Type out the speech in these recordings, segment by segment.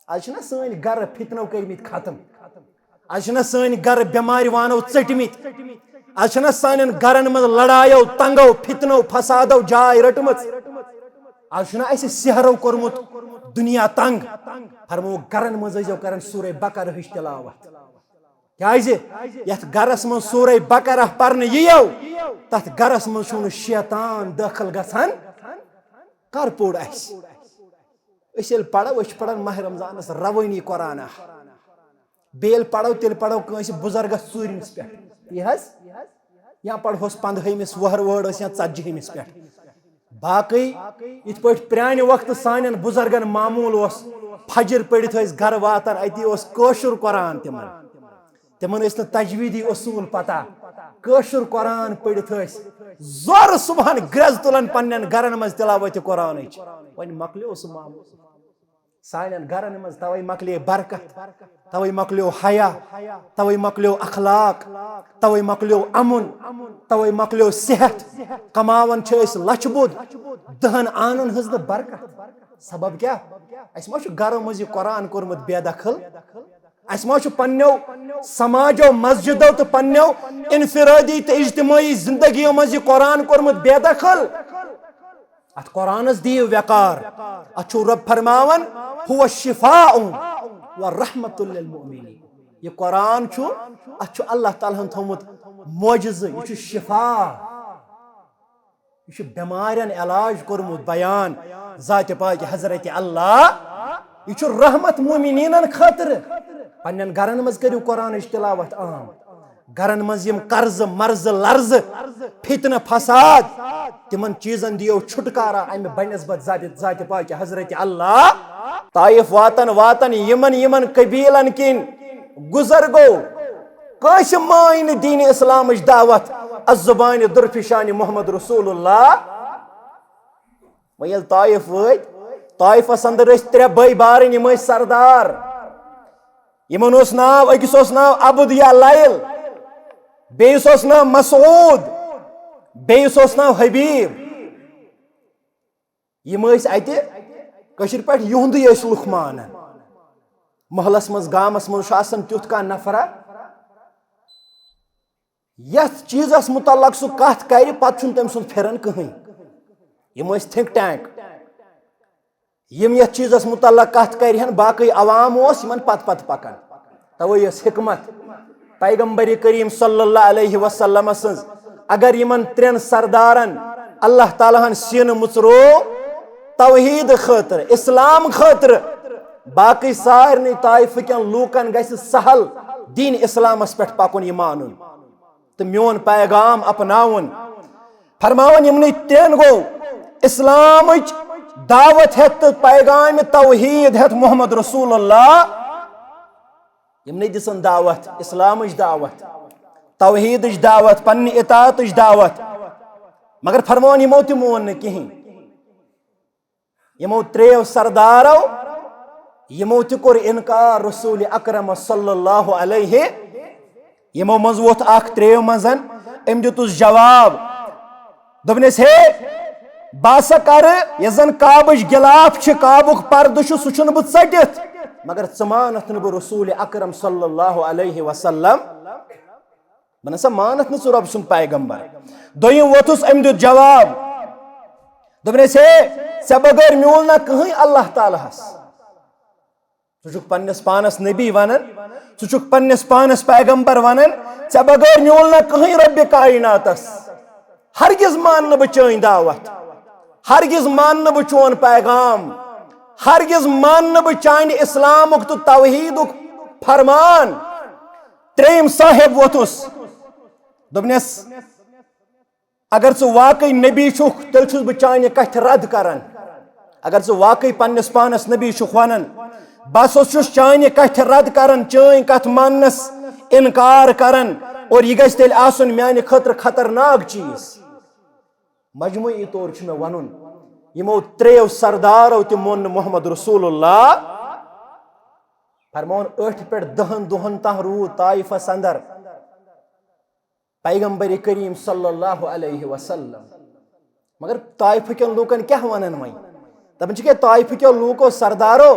آج نا سن گر فتنو کرمت ختم آج نا سن گر بیمار وانو ژٹمت آج نا سان گرن من لڑایو تنگو فتنو فسادو جائے رٹمت آج نا اس سحرو کورمت دنیا تنگ فرمو گرن مز ٲسۍزیو کران سورہ بقرہ ہٕچ تلاوت کیازِ یتھ گرس من سورہ بقرہ پرنہ یِیو تتھ گرس من چھُنہٕ شیطان دٲخل گژھان کر پوٚر اسہِ أسۍ ییٚلہِ پرو أسۍ چھِ پران ماہ رمضانس روٲنی قرآن بیٚیہِ ییٚلہِ پرو تیٚلہِ پرو کٲنٛسہِ بُزرگس ژوٗرمِس پٮ۪ٹھ تی حظ یا پرہوس 15ہمِس وُہر وٲڑس یا 40ہمِس پٮ۪ٹھ باقٕے یِتھ پٲٹھۍ پرٛانہِ وقتہٕ سانٮ۪ن بُزرگن معموٗل اوس فجر پٔرِتھ ٲسۍ گرٕ واتان اتی اوس کٲشُر قرآن تمن ٲسۍ نہٕ تجویٖدی اصوٗل پتہ کٲشُر قرآن پٔرِتھ ٲسۍ زورٕ صبحن گرٛٮ۪ز تُلان پننٮ۪ن گرن منٛز تلاوتِ قرآنٕچ وۄنۍ مۄکلیو سُہ معموٗل سانٮ۪ن گرن منٛز توے مۄکلے برکت توے مۄکلیو حیا توے مۄکلیو اخلاق توے مۄکلیو امُن توے مۄکلیو صحت کماوان چھِ أسۍ لچھِ بوٚد 10 آنن ہٕنٛز نہٕ برکت سبب کیاہ اسہِ ما چھُ گرو منٛز یہِ قرآن کوٚرمُت بے دخل اسہِ ما چھُ پننیو سماجو مسجدو تہٕ پننیو انفرٲدی تہٕ اجتماعی زندگیو منٛز یہِ قرآن کوٚرمُت بے دخل اتھ قرآنس دِیِو وقار اتھ چھُ رب فرماوان هو شفاء و رحمت للمؤمنین یہ قرآن چھُ اتھ چھُ اللہ تعالیٰ ہن تھوٚومُت معجزٕ یہِ چھُ شفا یہ بیمارن علاج کورمت بیان ذات پاک حضرت اللہ یہ رحمت مومنینن خاطر پنن گرن مز کرو قرآن تلاوت عام گرن مز یم قرض مرض لرز فتنہ فساد تمن چیزن دیو چھٹکارا امہ بنسبت ذات پاک حضرت اللہ طائف واتن یمن یمن قبیلن کن گزر گو کاش ماین دین اسلام دعوت الزبان درفشان محمد رسول اللہ ویل طائف وٲتۍ طائفس اندر ٲسۍ 3 بٲے بارٕنۍ یِم ٲسۍ سردار یمن اوس ناو أکِس اوس ناو عبد یا لایل بیٚیِس اوس ناو مسعود بیٚیِس اوس ناو حبیب یِم ٲسۍ اتہِ کٲشِر پٲٹھۍ یُہُنٛدُے ٲسۍ لُکھ مانان محلس منٛز گامس منٛز چھُ آسان تیُتھ کانٛہہ نفرا یتھ چیزس متعلق سُہ کتھ کرِ پتہٕ چھُنہٕ تٔمۍ سُنٛد پھران کٕہٕنۍ یِم ٲسۍ تھنک ٹینک یم یتھ چیزس متعلق کتھ کرہن باقی عوام اوس یمن پتہٕ پکان توے ٲس حکمت پیغمبر کریم صلی اللہ علیہ وسلم سٕنٛز اگر یمن 3 سردارن اللہ تعالیٰ ہن سین مژرو توحید خاطر اسلام خاطر باقی سارنٕے طائفہ کٮ۪ن لوٗکن گژھِ سہل دین اسلامس پٮ۪ٹھ پکُن یہِ مانُن تہٕ میون پیغام اپناوُن فرماون یمنٕے 3 گوٚو اسلامٕچ دعوت ہیٚتھ تہٕ پیغام توحید ہیٚتھ محمد رسول اللہ یمنٕے دِژن دعوت اسلامٕچ دعوت توحیدٕچ دعوت پننہِ اطاعتٕچ دعوت مگر فرماون یمو تہِ مون نہٕ کِہیٖنۍ یمو 3 سردارو یمو تہِ کوٚر انکار رسول اکرم صلی اللہ علیہ یمو منٛز ووٚتھ اکھ 3 منٛز أمۍ دِتُس جواب دوٚپنس ہے بہٕ ہسا کرٕ یۄس زن کعبٕچ گِلاف چھِ کعبُک پردٕ چھُ سُہ چھُنہٕ بہٕ ژٔٹِتھ مگر ژٕ مانتھ نہٕ بہٕ رسول اکرم صلی اللہ علیہ وسلم بہٕ نسا مانتھ نہٕ ژٕ رۄب سُنٛد پیغمبر دوٚیِم ووٚتھُس أمۍ دیُت جواب دوٚپنس ہے ژےٚ بغٲر میوٗل نہ کٕہٕنۍ اللہ تعالیٰ ہس ژٕ چھُکھ پننس پانس نبی ونان ژٕ چھُکھ پننس پانس پیغمبر ونان ژےٚ بغٲر میوٗل نہ کٕہٕنۍ رۄبِ کائناتس ہرگز مان نہٕ بہٕ چٲنۍ دعوت ہرگز مان نہٕ بہٕ چون پیغام ہرگز مان نہٕ بہٕ چانہِ اسلامُک تہٕ توحیدُک فرمان 3 صاحب ووٚتھُس دوٚپنس اگر ژٕ واقعی نبی چھُکھ تیٚلہِ چھُس بہٕ چانہِ کتھِ رد کران اگر ژٕ واقعی پننس پانس نبی چھُکھ ونان بہٕ ہسا چھُس چانہِ کتھِ رد کران چٲنۍ کتھ ماننس انکار کران اور یہِ گژھِ تیٚلہِ آسُن میانہِ خٲطرٕ خطرناک چیٖز مجموعی طور چھُ مےٚ ونُن یمو 3 سردارو تہِ مون نہٕ محمد رسول اللہ فرمون 8 پٮ۪ٹھ 10 دۄہن تام روٗد طائفس اندر پیغمبر کریم صلی اللہ علیہ وسلم مگر طائفہ کٮ۪ن لوٗکن کیٛاہ ونان وۄنۍ دپان چھِ کیٛاہ طائفہ کٮ۪و لوٗکو سردارو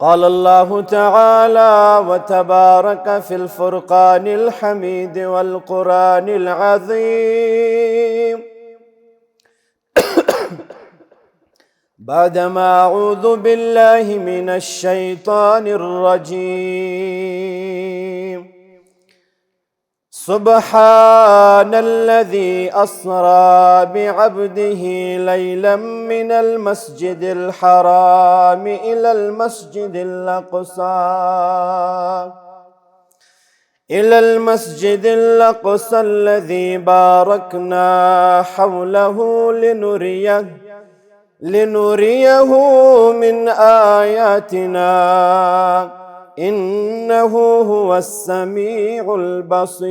قال الله تعالى وتبارك في الفرقان الحميد والقرآن العظيم بعدما أعوذ بالله من الشيطان الرجيم سبحان الذي أسرى بعبده ليلا من المسجد الحرام إلى المسجد الأقصى الذي باركنا حوله لنريه من آياتنا إنه هو السميع البصير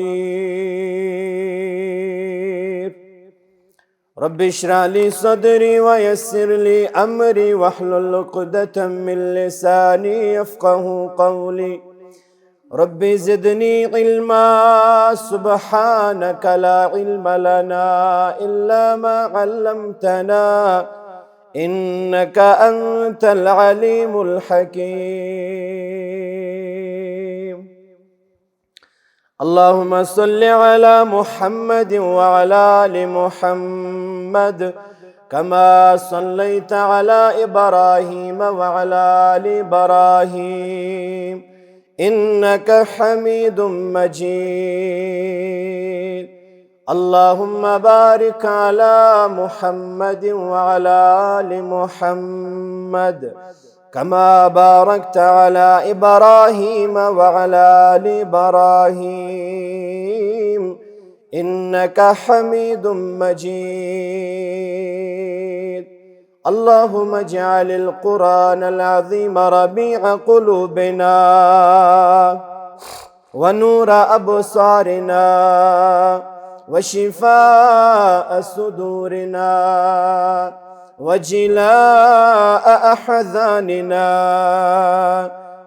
رب اشرح لي صدري ويسر لي أمري واحلل عقدة من لساني يفقه قولي رب زدني علما سبحانك لا علم لنا إلا ما علمتنا إنك أنت العليم الحكيم اللهم صل على محمد وعلى آل محمد كما صليت على إبراهيم وعلى آل إبراهيم إنك حميد مجيد اللهم بارك على محمد وعلى آل محمد كما باركت على إبراهيم وعلى آل إبراهيم إنك حميد مجيد اللهم اجعل القرآن العظيم ربيع قلوبنا ونور أبصارنا وشفاء صدورنا وجلاء أحزاننا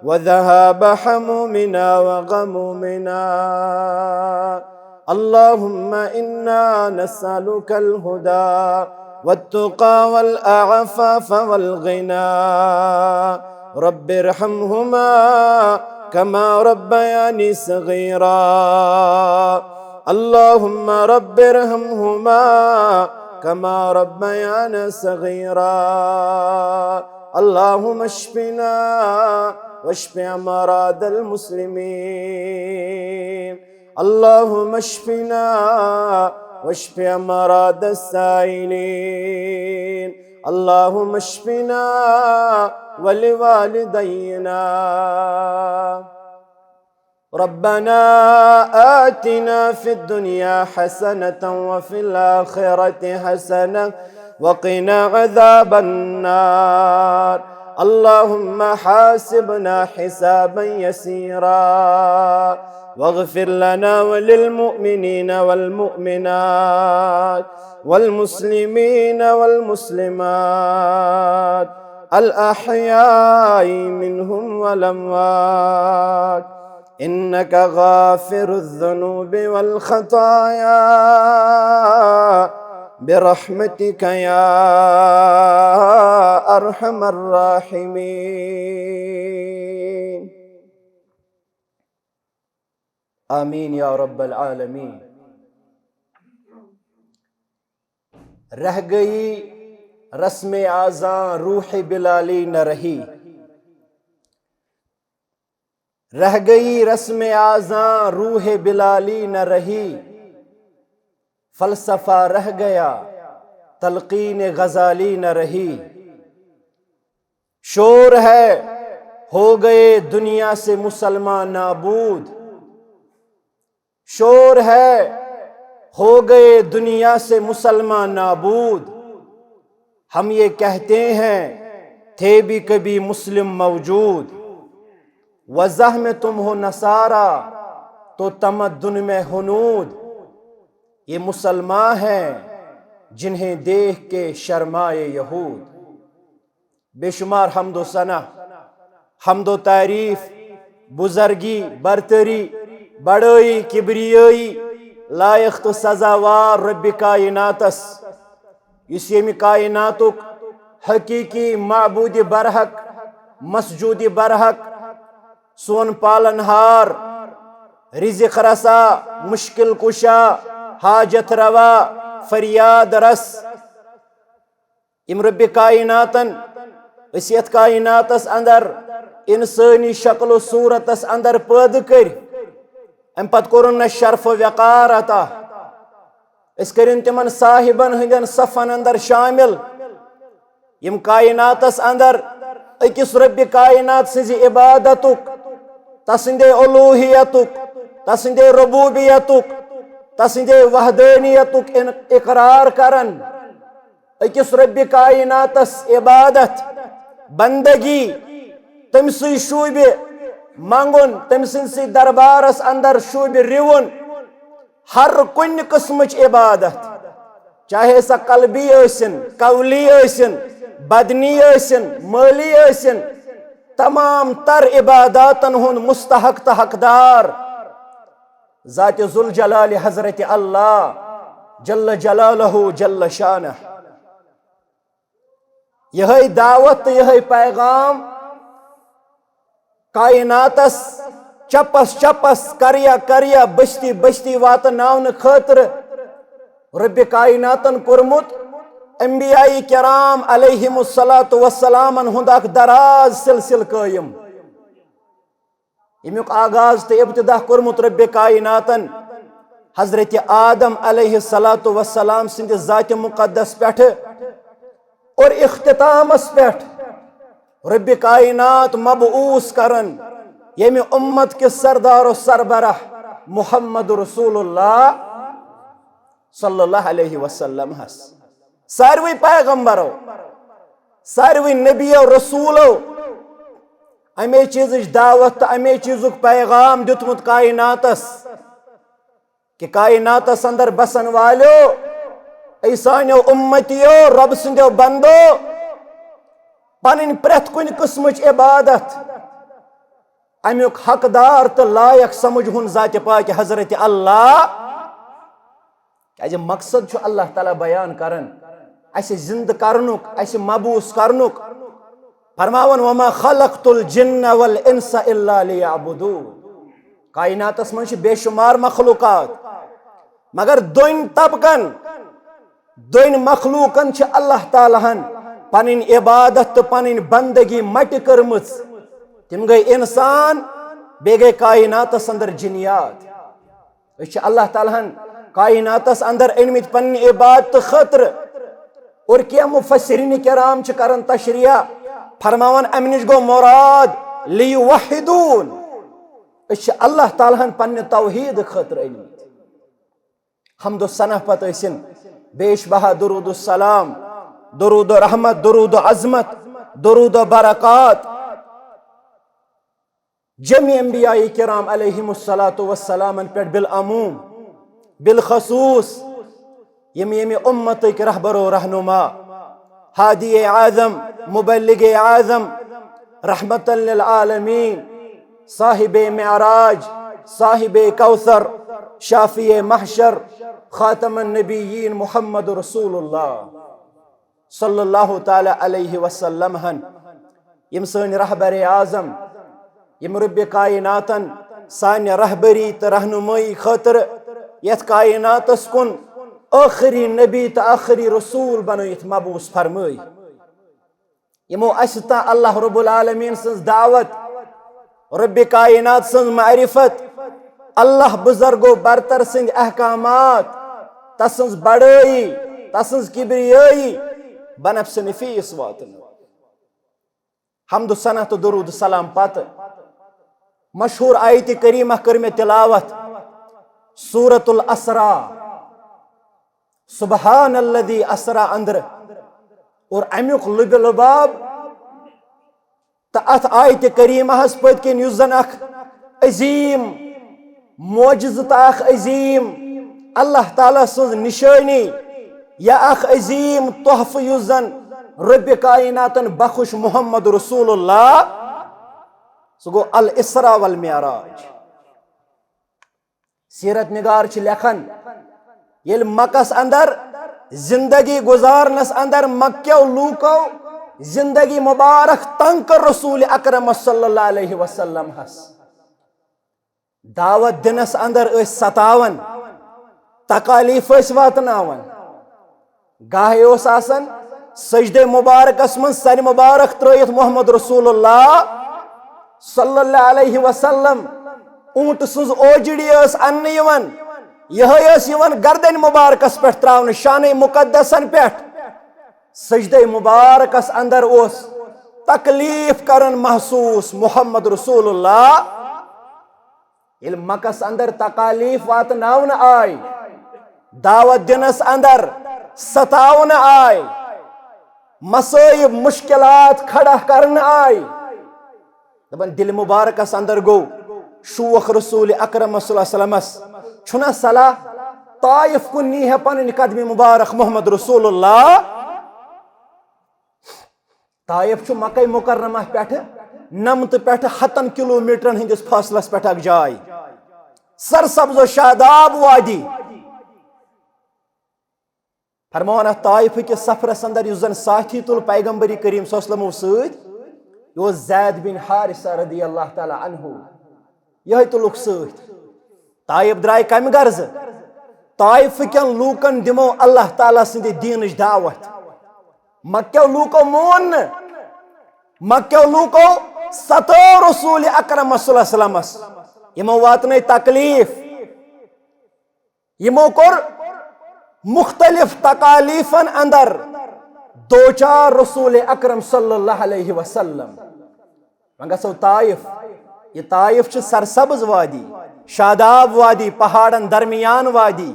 وذهاب حمومنا وغمومنا اللهم إنا نسألك الهدى والتقى والعفاف والغنى رب ارحمهما كما ربياني صغيرا اللهم رب ارحمهما كما ربيانا صغيرا اللهم اشفنا واشف امراض المسلمين. اللهم اشفنا واشف امراض السائلين. اللهم اشفنا ولوالدينا. ربنا آتنا في الدنيا حسنة وفي الآخرة حسنة وقنا عذاب النار. اللهم حاسبنا حسابا يسيرا واغفر لنا وللمؤمنين والمؤمنات والمسلمين والمسلمات الأحياء منهم والأموات إنك غافر الذنوب والخطايا برحمتك يا أرحم الراحمين. آمین یا رب العالمین. رہ گئی رسم آزاں روح بلالی نہ رہی. رہ گئی رسم آزاں روح بلالی نہ رہی. فلسفہ رہ گیا تلقین غزالی نہ رہی. شور ہے ہو گئے دنیا سے مسلمان نابود. شور ہے ہو گئے دنیا سے مسلمان نابود. ہم یہ کہتے ہیں تھے بھی کبھی مسلم موجود. وضح میں تم ہو نصارہ تو تمدن میں ہنود. یہ مسلمان ہیں جنہیں دیکھ کے شرمائے یہود. بے شمار حمد و ثنا حمد و تعریف بزرگی برتری بڑائی کبریائی لائق تو سزاوار رب کائناتس اس یمی کائناتک حقیقی معبود برحق مسجود برحق سون پالنہار رزق رسا مشکل کشا حاجت روا فریاد رس. ام رب کائناتن اسیت کائناتس اندر انسانی شکل و صورتس اندر پید کر ام پت کرن شرف و وقار عطا. اس کرن تمن صاحبن ہندن صفن اندر شامل یم کائناتس اندر اکس رب کائنات سزی عبادتک تسندے الوہیتک تسندے ربوبیتک تسندے وحدانیتک اقرار کرن. اکس رب کائناتس عبادت بندگی تمسی شوب منگن تمسی دربارس اندر شوب ریون ہر کن قسمچ عبادت چاہے سا قلبی ایسن قولی ایسن بدنی ایسن مالی ایسن تمام تر عباداتن ہن مستحق تا حقدار ذات ذوالجلال حضرت اللہ جل جلالہ جل شانہ. یہی دعوت یہی پیغام کائناتس چپس چپس کریا کریا بستی بستی واتناون خاطر رب کائناتن کورمت انبیاء کرام علیہم الصلاۃ والسلام ہند اخ دراز سلسل قائم. یمیک آغاز تو ابتدا کورمت رب کائناتن حضرت آدم علیہ الصلاۃ والسلام سند ذات مقدس پٹھ اور اختتام اس پٹھ رب کائنات مبعوث کرن یمی امت کے سردار و سربراہ محمد رسول اللہ صلی اللہ علیہ وسلم ہس. ساروی پیغمبرو ساروی نبی و رسولو امی چیز دعوت امی چیزک پیغام دیتمت کائناتس کہ کائناتس اندر بسن والو ایسانیو امتیو رب سندیو بندو پنن پریت کن قسمچ عبادت امیک حقدار تو لائق سمجھ ہن ذات پاک حضرت اللہ. کہ مقصد چھو اللہ تعالیٰ بیان کرن اسے زند کرنک اسے مبعوث کرنک. فرماون وما خلقت الجن والانس الا لیعبدون. کائناتس من بے شمار مخلوقات مگر دون طبقن دون مخلوقن چھ اللہ تعالیٰ ہن پنن عبادت تو پنن بندگی مٹ کرمز تم گئی انسان بے گئی کائنات اندر جنیات اس اللہ تعالیٰ ہن کائنات اندر انمت پنن عبادت خاطر اور کیا مفسرین کرام کرن تشریح فرماون ام نش گو مراد لیوحدون اس اللہ تعالیٰ ہن پنن توحید خاطر انمت حمد و ثنا پتہ ٲسِن بیش بہا درود السلام درود و رحمت درود و عظمت درود و برکات جميع انبیاء کرام علیہم الصلاۃ والسلام پہ بالعموم بالخصوص یم امتک رہبر و رہنما ہادی اعظم مبلغ اعظم رحمت للعالمین صاحب معراج صاحب کوثر شافی محشر خاتم النبیین محمد رسول اللہ صلی اللہ تعالی علیہ وسلم ہن یم سن رہبر اعظم یم رب کائناتن سان رہبری تو رہنمائی خاطر یت کائنات کن آخری نبی تو آخری رسول بنویت مبعوث فرمائی یمو استا اللہ رب العالمین سن دعوت رب کائنات سن معرفت اللہ بزرگو برتر سن احکامات تسنز بڑائی تسنز کبریائی بنفس نفیس واتن حمد و ثنا تو درود سلام پتہ مشہور آیت کریمہ کر میں تلاوت سورۃ الاسراء سبحان الذی اسرا اندر اور امیک لب لباب تا ات آیت کریمہ ہس پت کن یس زن اخ عظیم معجز تا اخ عظیم اللہ تعالیٰ سز نشانی یا اخ عظیم تحف یس زن رب کائناتن بخش محمد رسول اللہ سو گو الاسراء والمعراج سیرت نگار چھ لکھن یل مکس اندر زندگی گزارنس اندر مکیو لوکو زندگی مبارک تنگ کر رسول اکرم صلی اللہ علیہ وسلم ہس دعوت دنس اندر اس ستاون تکالیف اس واتناون گاہے اس آسن سجدے مبارک اسمن سر مبارک ترائیت محمد رسول اللہ صلی اللہ علیہ وسلم اونٹ سنز اوجڑی اس ان یون یہ اس یون گردن مبارک اس پیٹھ تراون شان مقدسن پیٹھ سجدے مبارک اس اندر اس تکلیف کرن محسوس محمد رسول اللہ علم مکس اندر تکالیف واتناون آئی دعوت دنس اندر ستاون آئی مصائب مشکلات کھڑا کرن آئی دبن دل مبارک اس اندر گو شوخ رسول اکرم صلی اللہ علیہ وسلم چھنا صلاح طائف کو نی ہے پن قدم مبارک محمد رسول اللہ طائف چھو مکہ مکرمہ پیٹھ نمت پیٹھ 7 کلومیٹرن ہندس فاصلس پیٹھ اک جائے سرسبز و شاداب وادی فرمانا طائف کے سفر اندر یس زن ساتھی تل پیغمبری کریم صلی اللہ علیہ وسلم سید یہ زید بن حارثہ رضی اللہ تعالی عنہ یہ تلک سید طائف درائے کم غرض طائف کن لوکن دمو اللہ تعالیٰ سند دینش دعوت مکہ لوکو مون مکہ لوکو ستو رسول اکرم صلی اللہ علیہ وسلم یمو واتنے تکلیف یمو کور مختلف تکالیفن اندر دو چار رسول اکرم صلی اللہ علیہ وسلم منگا سو طائف یہ طائف چھ سرسبز وادی شاداب وادی پہاڑن درمیان وادی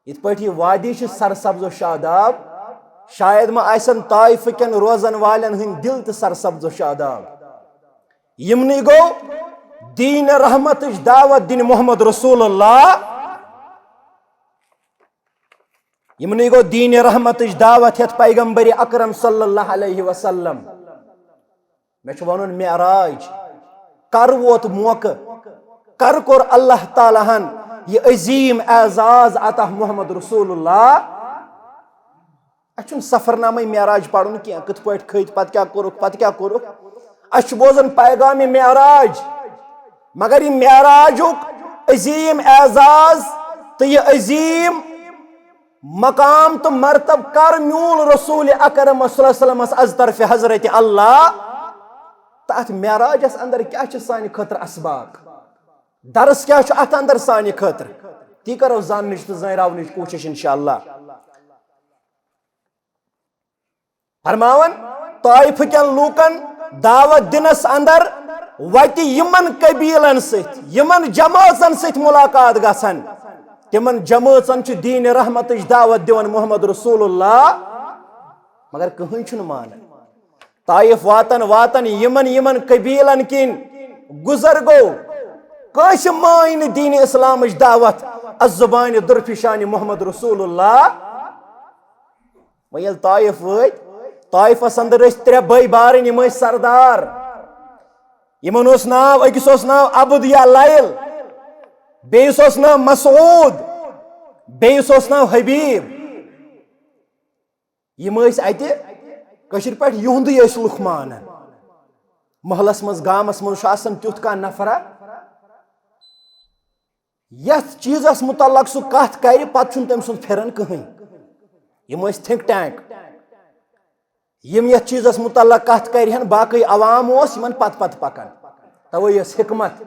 ات پٹھی وادی چھ سرسبز و شاداب شاید ما ایسن طائف کن روزن والن ہن دل ت سرسبز و شاداب یمنی گو دین رحمت دعوت دین محمد رسول اللہ یمنی گو دین رحمت دعوت ہت پیغمبر اکرم صلی اللہ علیہ وسلم میں چھ ونن معراج کر ووت موقع کر کور اللہ تعالیٰ ہن یہ عظیم اعزاز عطا محمد رسول اللہ اچھن سفر نامہ معراج پڑھن کی کت پٹ کھت پت کیا کورک اچھ بوزن پیغام معراج مگر یہ معراجک عظیم اعزاز تو یہ عظیم مقام تو مرتب کر میول رسول اکرم صلی اللہ علیہ وسلم از طرف حضرت اللہ تات معراجس اندر کیا سانہ خاطر اسباق درس کیا ات اندر سانہ خاطر تی کرو زاننچ تو زانراونچ کوشش انشاءاللہ فرماون طائف کن لوکن دعوت دنس اندر وتہ یمن قبیلن ست یمن جماعتن ست ملاقات گژھن تمن جماعتن چھ دین رحمت دعوت دیون محمد رسول اللہ مگر کہین چھن مان طائف واتن واتن یمن یمن قبیلن کن گزر گو کاش ماین دین اسلام دعوت از زبان درفشان محمد رسول اللہ ویل طائف وت طائفس اندر ترے بھائی بارن یم سردار یمن اس ناو اکس اس ناو عبد یا لائل بیس اس ناو مسعود بیس اس ناو حبیب یم اتہ کشر پہ یہند لکھ مان محلس مز گامس مز تیت کان نفرہ یت چیزس متعلق سہ کت کر پتہ تم سن پھرن کہین یم تھنک ٹینک یم یت چیزس متعلق کت کرہن باقی عوام یمن پت پت پکان توے یس حکمت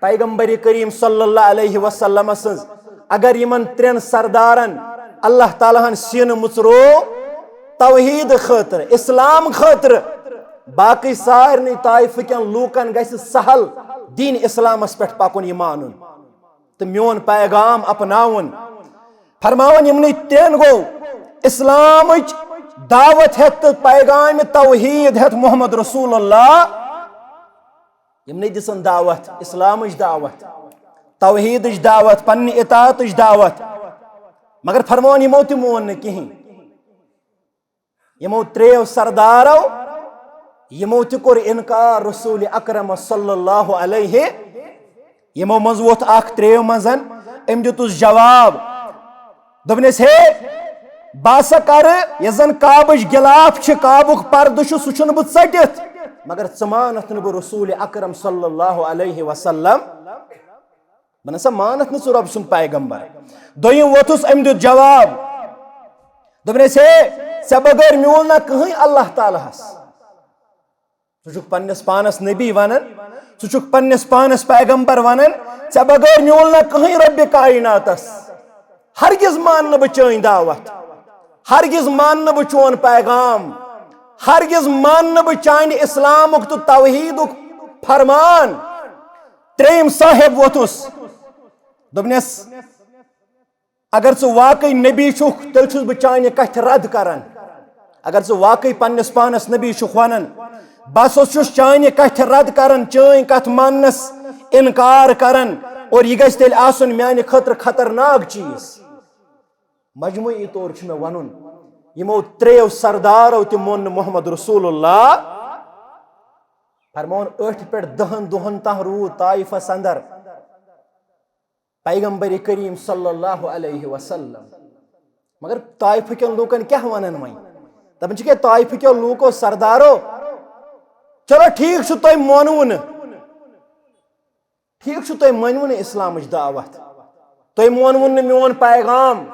پیغمبر کریم صلی اللہ علیہ وسلم سز اگر یمن ترین سردارن اللہ تعالیٰ ہن سین مچرو توحید خاطر اسلام خاطر باقی سارنی طائف کن لوکن گژھِ سہل دین اسلامس پہ پکن یہ مانن تو میون پیغام اپناون فرماون یمنی ترین گو اسلام دعوت ہت پیغام توحید ہت محمد رسول اللہ یمنی دسن دعوت اسلام دعوت توحید دعوت پنہ اطاعت دعوت مگر فرمان یمو تہ مون کہین یمو تریو سردارو یمو تہ کور انکار رسول اکرم صلی اللہ علیہ یمو مز ووت اخ تریو مزن ام دتس جواب دپنس ہے باسا کر یزن کعبچ گلاف چھ کعبک پرد سہ چھن بہ ژٹتھ مگر ژمانت نہ بہ رسول اکرم صلی اللہ علیہ وسلم بنسا مانت نہ رب سن پیغمبر دویم ووتھس ام دیت جواب دپنس ہے ژے بغیر میول نہ کہین اللہ تعالیٰ ہس ژٕ چھُکھ پننس پانس نبی ونان ژٕ چھُکھ پننس پانس پیغمبر ونان ژے بغیر میول نہ کہین رب کائناتس ہرگز مان نہ بہ چٲنۍ دعوت ہرگز مان نہ بہ چون پیغام ہرگز مان نہ بہ چانہ اسلامک تو توحیدک فرمان تریم صاحب ووتھس دپنس اگر ژٕ واقعی نبی چھُکھ تیٚلہِ چھُس بہ چانہ کتھِ رد کران اگر ژٕ واقعی پننس پانس نبی چھُکھ ونان بس چھُس چانہ کتھِ رد کران چٲنۍ کتھ ماننس انکار کران اور یہ گژھِ تیٚلہِ آسُن میانہ خٲطرٕ خطرناک چیز مجموعی طور چھ مےٚ ونُن یمو تریو سردارو تہ مون محمد رسول اللہ فرمون 8 پہ 10 دہن تہ روٗد طائفس اندر پیغمبر کریم صلی اللہ علیہ وسلم مگر طائف کن لوکن کیا ونن وۄنۍ دپان چھِ طائف کیو لوکو سردارو چلو ٹھیک چھ تۄہہِ مونوٕ نہٕ ٹھیک چھ تۄہہِ مٲنوٕ نہٕ اسلامٕچ دعوت تۄہہِ مونوٕ نہٕ میون پیغام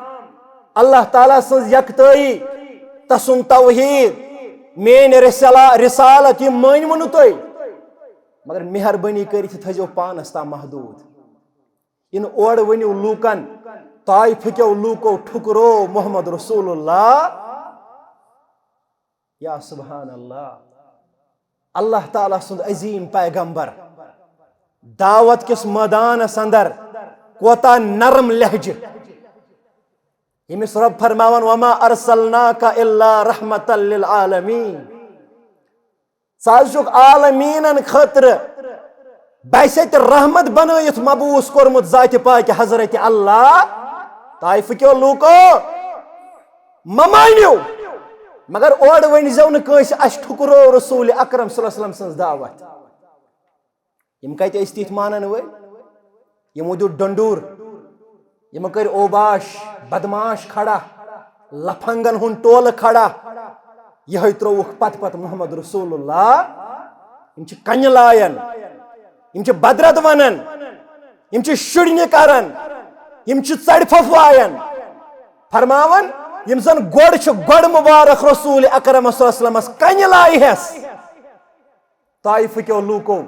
اللہ تعالیٰ سٕنٛز یکتٲیی تسُن توحید مین رسالت یہ مٲنوٕ نہٕ تُہۍ مگر مہربٲنی کٔرِتھ تھٲیزیو پانس تام محدوٗد ان اور ؤنِو لوٗکن طائف کیو لوٗکو ٹھُکرو محمد رسول اللہ یا سبحان اللہ اللہ تعالیٰ سُنٛد عظیٖم پیغمبر دعوت کس میدانس اندر کوتاہ نرم لہجہ یمس رب فرماون وما ارسلناک الا رحمتا للعالمین سازک عالمینن خاطر بحثیت رحمت بنائیت مبوس کورمت ذات پاک حضرت اللہ طائف کیو لوکو ممانیو مگر اور ونزیو نہ کٲنٛسہِ اَسہِ ٹھُکرو رسول اکرم صلی اللہ علیہ وسلم سٕنٛز دعوت یم کتہِ ٲسۍ تِتھۍ مانن وٲلۍ یمو دیُت ڈنڈور یم کر اوباش بدماش کھڑا لفنگن ہن ٹولہ کھڑا یہ تروک پت پت محمد رسول اللہ یم چھ کنہ لائن یم چھ بدرد ونن یم چھ شڑنہ کرن یم چھ ژڑ پھپھ وایان فرماون یم زن گوڑ گوڑ مبارک رسول اکرم صلی اللہ علیہ وسلم کن لائی ہس طائف کیو لوکو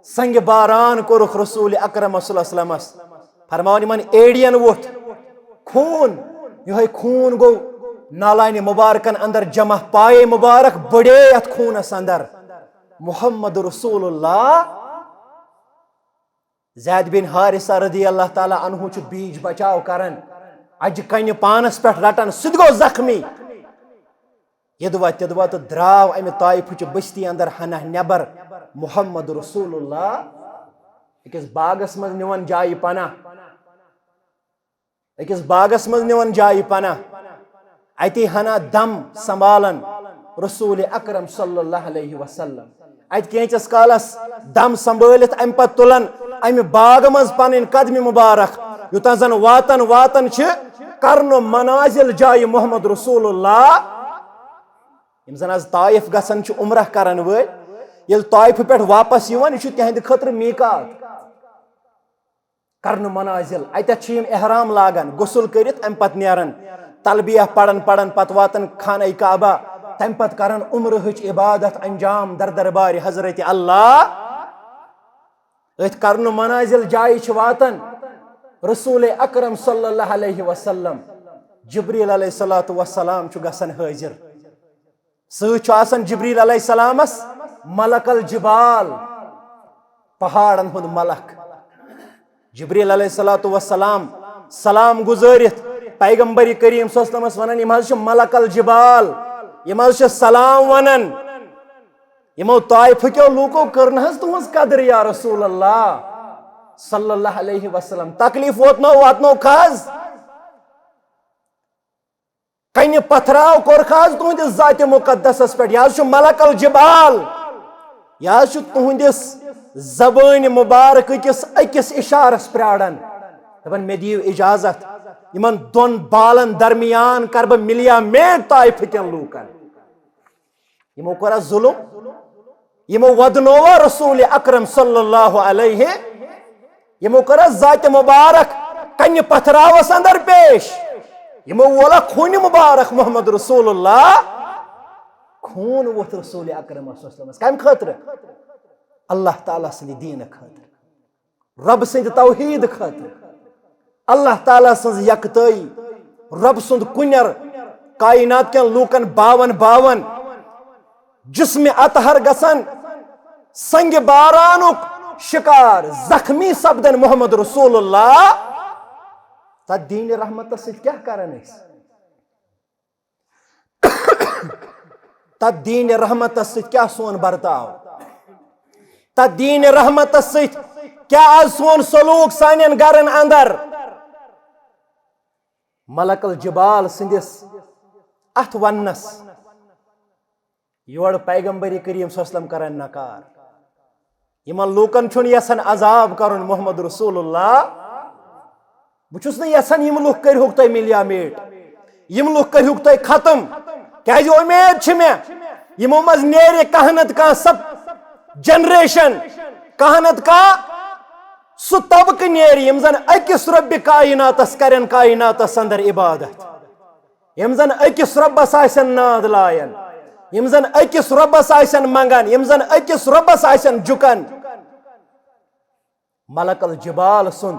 سنگ باران کورک رسول اکرم صلی اللہ علیہ وسلم فرماون یمن ایڑین ووت خون یہ خون گو نالائن مبارکن اندر جمع پائے مبارک بڑے ات خونس اندر محمد رسول اللہ زید بن حارثہ رضی اللہ تعالی عنہ چھ بیج بچاؤ کرن اج کن پانس پہ رٹان سہ گو زخمی یدوا تدوا تو دراو امہ طائف چہ بستی اندر ہنہ نبر محمد رسول اللہ اکس باغس مز نوان جائی پناہ اکس باغس مز نوان جائی پناہ اتی ہنا دم سنبھالن رسول اکرم صلی اللہ علیہ وسلم ات کینچس کالس دم سنبھالت ام پت تلن ام باغ مز پن قدم مبارک یوتان زن واتن واتن کرن منازل جائے محمد رسول اللہ یم زن آز طائف گسن عمرہ کرن ول یل طائف پہ واپس یوان یہ تہند خطر میقات کرن منازل اتت احرام لاگان غسل کرت ام پت نیرن تلبیہ پڑن پڑن پت واتن خانہ کعبہ تم پت کرن عمرہچ عبادت انجام در دربار حضرت اللہ ات کرن منازل جائے واتن رسول اکرم صلی اللہ علیہ وسلم جبریل علیہ الصلوۃ والسلام گسن حاضر ست آسان جبریل علیہ السلامس ملک الجبال پہاڑن ہند ملک جبریل علیہ الصلوۃ والسلام سلام گزارت پیغمبر کریم صلی اللہ علیہ وسلم ونان یم ملک الجبال یم سلام ونان یمو طائف کیو لوکو کرن حظ تہذ قدر یا رسول اللہ صلی اللہ علیہ وسلم تکلیف واتنو کھاز کن پتھراو کور کھاز تہندس ذات مقدسس پہ یہ ملک الجبال یہ تہندس زبان مبارک کس اکس اشارس پرارن دپان مے دیو اجازت یمن دون بالن درمیان کر بہ ملیا میٹ طائف کن لوکن یمو کورا ظلم یمو ودنوا رسول اکرم صلی اللہ علیہ یمو کورا ذات مبارک کن پتھراوس اندر پیش یمو وولا خون مبارک محمد رسول اللہ خون ووت رسول اکرم صلی اللہ علیہ وسلم کم خاطر اللہ تعالیٰ سند دین خاطر رب سند توحید خاطر اللہ تعالیٰ سن یکتائی رب سند کنر کائنات کن لوکن باون باون جسم اطہر گسن سنگ بارانک شکار زخمی سپدن محمد رسول اللہ تت دین رحمت ست کیا کرن تت دین رحمت ست کیا سون برتاو تت دین رحمت ست کیا آز سون سلوک سانین گرن اندر ملک الجبال سندس ات ونس یور پیغمبر کریم صلی اللہ علیہ وسلم کرن نکار یمن لوکن چھن یسن عذاب کرن محمد رسول اللہ بچس نا یسن یم لوک کرہوک تہ ملیا میٹ یم لوک کرہوک تہ ختم کیا جو امید چھ میں یمو مز نیرے کہنت کا سب جنریشن کہنت کا سو طبق نیری یم زن اکس رب کائناتس کرن کائناتس اندر عبادت یم زن اکس ربس آسن ناد لائن یم زن اکس ربس آسن منگن یم زن اکس ربس آسن جکن ملک الجبال سن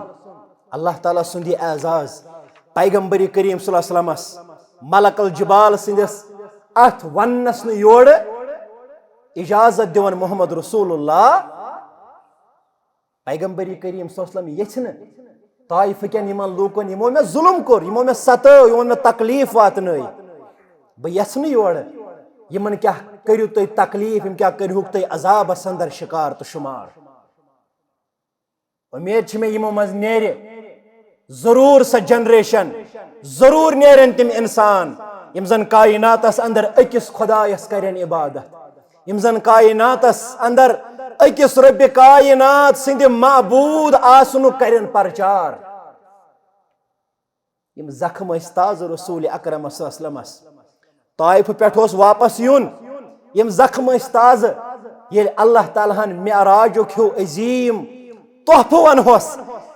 اللہ تعالیٰ سندی اعزاز پیغمبر کریم صلی اللہ علیہ وسلم ملک الجبال سندس ات ونس یور اجازت دیون محمد رسول اللہ پیغمبر کریم صلی اللہ علیہ وسلم یچن طائف کن یمن لوکن یمو میں ظلم کور یمو میں ستو یمو میں تکلیف واتنائی بہ یسن یور یمن کیا کریو تھی تکلیف یم کیا کریوک تھی عذاب اندر شکار تو شمار امید چھ میں یمو مز نیرے ضرور سا جنریشن ضرور نیرن تم انسان یم زن کائناتس اندر اکس خدایس کرن عبادت یم زن کائناتس اندر اکس رب کائنات سند معبود آسنو کرن پرچار یم زخم استاز رسول اکرم صلی اللہ علیہ وسلم طائف پہ واپس یون یم زخم استاز یل اللہ تعالیٰ ہن معراج ہو عظیم تحفہ ونہوس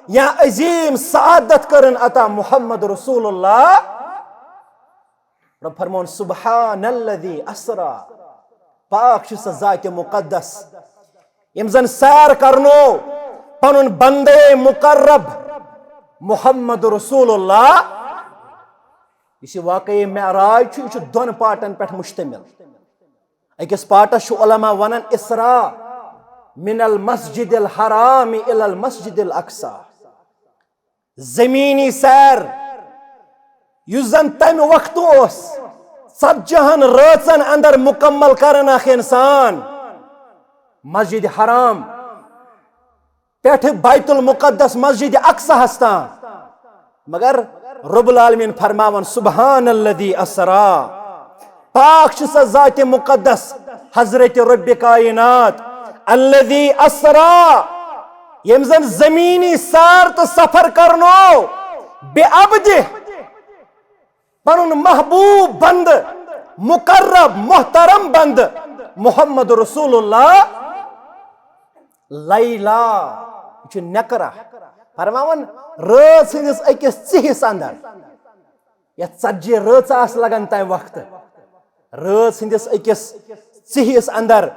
یا عظیم سعادت کرن عطا محمد رسول اللہ رب فرمون سبحان الذي اسرا پاک چھ سہ ذات مقدس یم زن سیر کرنو پنن بندے مقرب محمد رسول اللہ. یہ واقعی معراج یہ دون پارٹن پہ مشتمل. اکس پارٹس علماء ونان اسراء من المسجد الحرام الى المسجد الاقصى. زمینی سیر یس زن تمہ وقت اس 40 رٲژن اندر مکمل کرن اخ انسان مسجد حرام پیٹھ بیت المقدس مسجد اقصی ہستان. مگر رب العالمین فرماون سبحان الذي اسرا پاک چھ سہ ذات مقدس حضرت رب کائنات الذي اسرا یم زن زمینی سار تو سفر کرنو بے عبدہ پنن محبوب بند مقرب محترم بند محمد رسول اللہ لیلا یہ نکرہ فرماون رٲژ ہندس اکس ژہس اندر یتھ 40 رٲژ آس لگان تمہ وقت رٲژ ہندس اکس ژہس اندر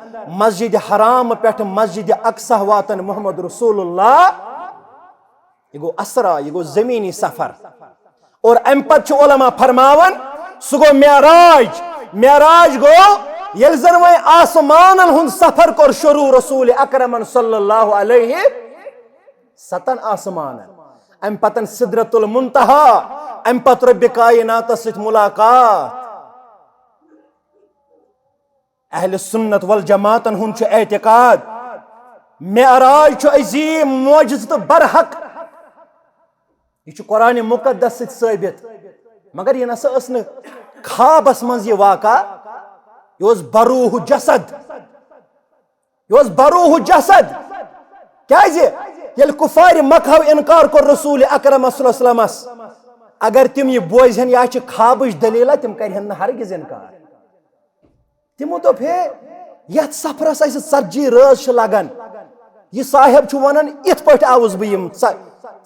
مسجد حرام پہ مسجد اقصی واتن محمد رسول اللہ. یہ گو اسرا یہ گو زمینی سفر. اور ام پتہ علماء فرماون سہ گو معراج. معراج گو یل زن وی آسمانن ہند سفر کور شروع رسول اکرم صلی اللہ علیہ 7 آسمانن. ام پتن سدرۃ المنتہا ام پتہ رب کائنات ست ملاقات. اہل سنت والجماعتن ہند چھ اعتقاد معراج چھ عظیم معجزہ تو برحق. یہ قرآن مقدس ست ثابت. مگر یہ نسا اس خوابس من یہ واقع یہ بروح جسد. یہ بروح جسد کیازِ یل کفار مکہ انکار کر رسول اکرم صلی اللہ علیہ وسلم اگر تم یہ بوزہن یہ خوابش دلیلہ تم کرہن ہرگز انکار. تمو دوپ ہے یت سفرس اس 40 رٲژ لگان. یہ صاحب چھ ونان ات پٹ آوس بہ یم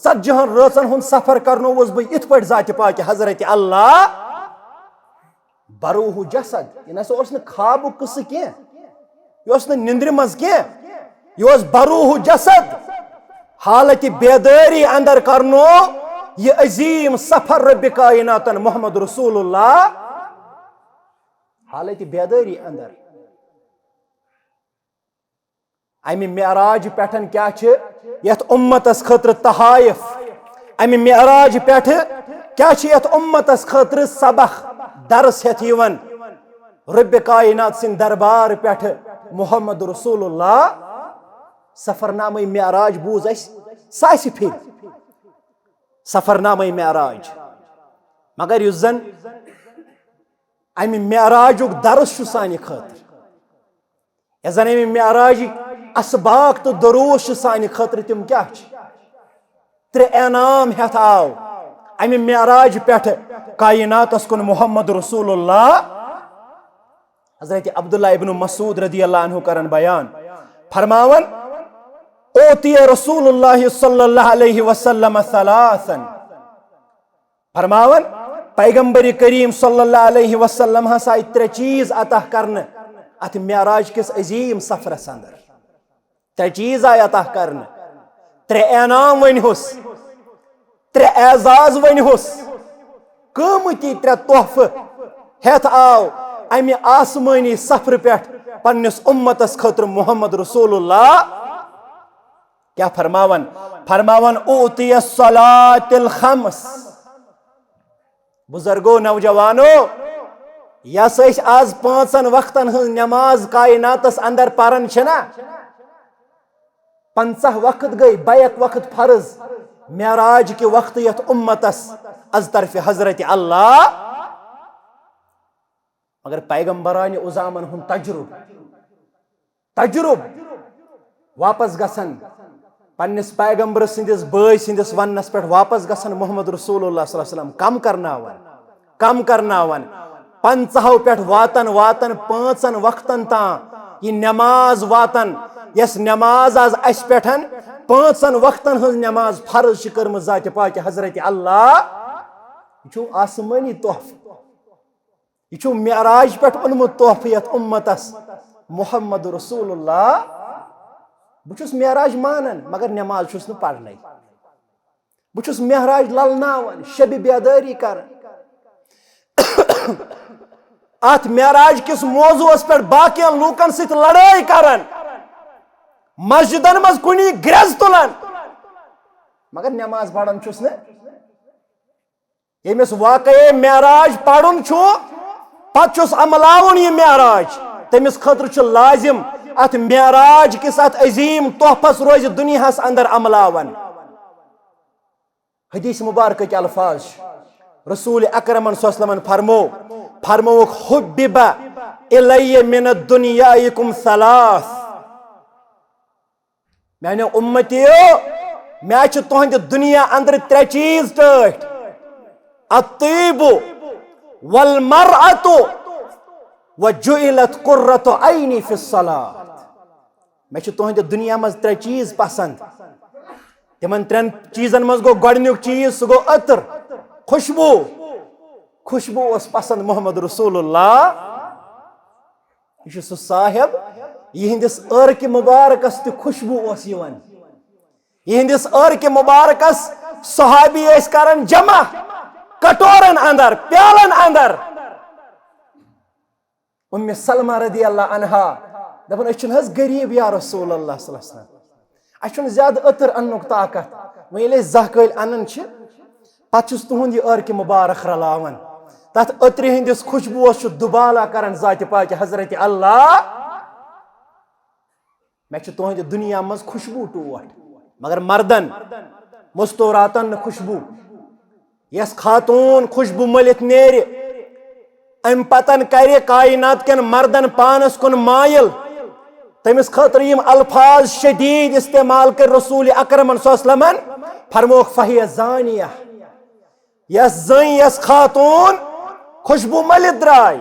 40 رٲژن ہند سفر کرنو وس بہ ات پٹ ذات پاک حضرت اللہ بروح جسد. یہ نسا اس خواب قصہ کی یہ اس نندر مز کی یہ بروح جسد حالت بیداری اندر کرنو یہ عظیم سفر رب کائناتن محمد رسول اللہ حالت بیداری اندر. امہ معراج پٹھن کیا یت امتس خاطر تحائف. امہ معراج پٹھ کیا یت امتس خاطر سبق درس ہت یوان رب کائنات سن دربار پٹھ محمد رسول اللہ. سفر نامہ معراج بوز اس ساس پھر سفر نامہ معراج. مگر یس زن امہ معراج درس سانہ خاطر یا زن امہ معراج اسباق تو دروس سانہ خاطر تم کیا 3 انعام ہتھ آو امہ معراج پٹھ کائناتس کن محمد رسول اللہ. حضرت عبداللہ ابن مسعود رضی اللہ عنہ کرن بیان فرماون اوتی رسول اللہ صلی اللہ علیہ وسلم ثلاثا. فرماون پیغمبر کریم صلی اللہ علیہ وسلم ہسا 3 چیز عطا کرنے ات معراج کس عظیم سفرس اندر. 3 چیز آئی عطا کرنے 3 انعام ونہس 3 اعزاز ونہس قیمتی 3 تحفہ ہتھ آو امہ آسمانی سفر پہ پنس امتس خاطر محمد رسول اللہ. کیا فرماون فرماون اوتی الصلاۃ الخمس. بزرگو نوجوانو یس آز 5 وقتن ہن نماز کائناتس اندر پرن چھنا 50 وقت گئی بیک وقت فرض. معراج کے وقت یت امتس از طرف حضرت اللہ. مگر پیغمبران ازامن ہن تجرب واپس گسن پنس پیغمبر سندس بٲے سندس وننس پہ واپس گسن محمد رسول اللہ صلی اللہ علیہ وسلم کم کرناون 50 پہ واتن 5 وقتن تا یہ نماز واتن یس نماز آز اس پہ 5 وقتن ہز نماز فرض کرم ذات پاک حضرت اللہ. یہ آسمانی تحفہ یہ معراج پہ اونمت تحفہ یت امتس محمد رسول اللہ بہس معراج مانن مگر نماز چھس نہ پرنے بہس معراج للناون شب بیداری کر ات معراج کس موضوع پہ باقی لوکن ست لڑائی کرن مسجدن مز کنی گرز تلان مگر نماز پڑھن چھس نہ یمس واقعی معراج پڑھن چھو پتہ چھس عملاون یہ معراج تمس خاطر چھ لازم ات معراج کس ات عظیم تحفس روز دنیاس اندر عملاون حدیث مبارک کے الفاظ رسول اکرم صلی اللہ علیہ وسلم فرموک حبب الی من الدنیاکم ثلاث میانے امتیو میں چھ تہند دنیا اندر ترے چیز ٹھٹ الطیب والمرأة وجعلت قرۃ عینی فی الصلاۃ میں چھ تہند دنیا مز ترے چیز پسند تمن ترین چیزن مز گو گۄڈنیُک چیز سہ گو عطر خوشبو اس پسند محمد رسول اللہ یہ سہ صاحب یہندس عرق مبارکس تہ خوشبو اس یوان یہندس عرق مبارکس صحابی اس کرن جمع کٹورن اندر پیالن اندر ام سلمہ رضی اللہ عنہا دپن اچھن حس غریب یا رسول اللہ صلی اللہ علیہ وسلم اچھن زیادہ عطر انک طاقت وۄنۍ ییٚلہِ أسۍ زہ کٲلۍ انان چھ پتہٕ چھُس تُہُنٛد یہِ عرق مبارک رلاوان تتھ عطرِ ہٕنٛدِس خوشبوس چھُ دُبالا کران ذاتِ پاکہِ حضرت اللہ مےٚ چھِ تُہنٛدِ دُنیا منٛز خوشبو ٹوٹھ مگر مردن مستوراتن نہٕ خوشبو یس خاتون خوشبو ملِتھ نیرِ ام پتن کرِ کائنات کٮ۪ن مردن پانس کُن مایل تمس خاطر یم الفاظ شدید استعمال کر رسول اکرم صلی اللہ علیہ وسلم فرموک فہی زانیہ یس زن یس خاتون خوشبو ملت درائے